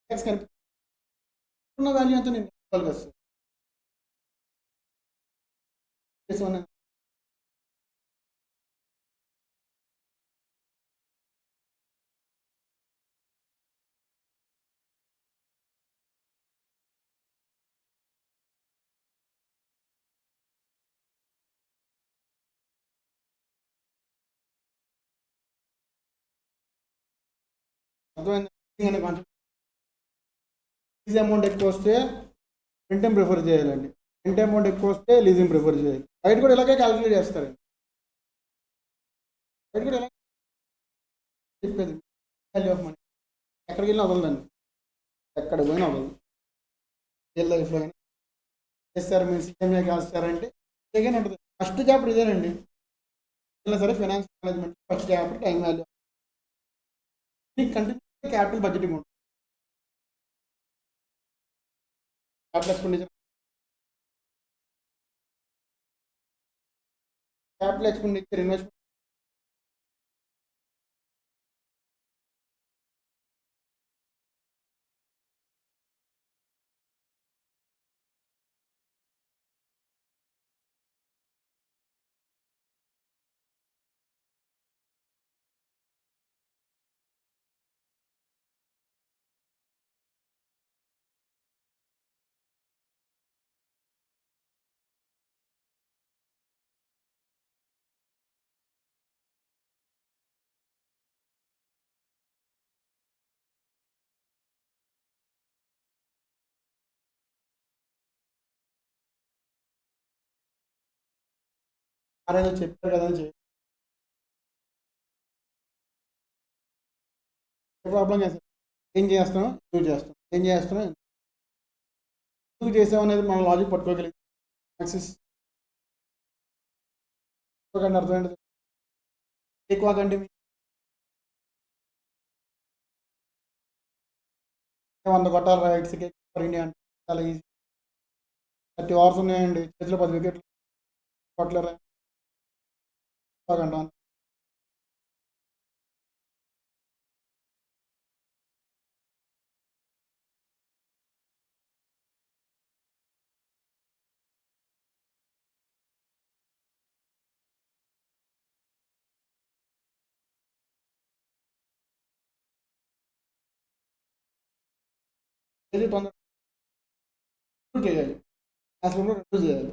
ట్యాక్స్ కనిపిస్తున్న వాల్యూ అంతా నేను చెప్పాలి కదా సార్. అర్థమైంది కాన్సెప్ట్. లీజ్ అమౌంట్ ఎక్కువ వస్తే రెంట్ ప్రిఫర్ చేయాలండి. రెంట్ అమౌంట్ ఎక్కువ వస్తే లీజింగ్ ప్రిఫర్ చేయాలి. బయట కూడా ఇలాగే క్యాలిక్యులేట్ చేస్తారండి. బయట కూడా ఇలా చెప్పేది వాల్యూ ఆఫ్ మనీ ఎక్కడికి వెళ్ళినా వదలదండి. ఎక్కడ పోయినా వదలదు. రియల్ లైఫ్లో అయినా చేస్తారు. మీరు సీఎంఏ కాస్తారంటే ఇదేగానే ఉంటుంది. ఫస్ట్ చాప్టర్ ఇదేనండి. ఇలా సరే finance management first chapter time value. మీకు కంటిన్యూ క్యాపిటల్ బడ్జెటింగ్ ఉంటుంది. క్యాపిటల్ ఎక్స్పెండిచర్, ఇన్వెస్ట్మెంట్ ఏదో చెప్పారు కదా అని ప్రాబ్లం చేస్తాం. ఏం చేస్తాం, ఎందుకు చేస్తాం, ఏం చేస్తున్నాం, ఎందుకు చేసాం అనేది మన లాజిక్ పట్టుకోగలిగి యాక్సిస్ అర్థమైంది. ఎక్కువ కంటే 100 కొట్టాలి రైట్స్కి ఫర్ ఇండియా అంటే చాలా ఈజీ. 30 ఓవర్స్ ఉన్నాయండి, చేతిలో 10 వికెట్లు కొట్టలేరా బాగంటాం. ఏది తొందర చేయాలి, అసలు 2 చేయాలి.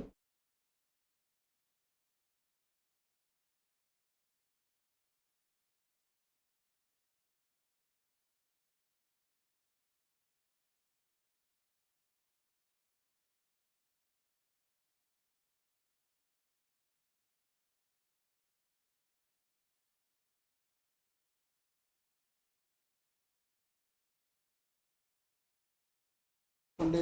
అంటే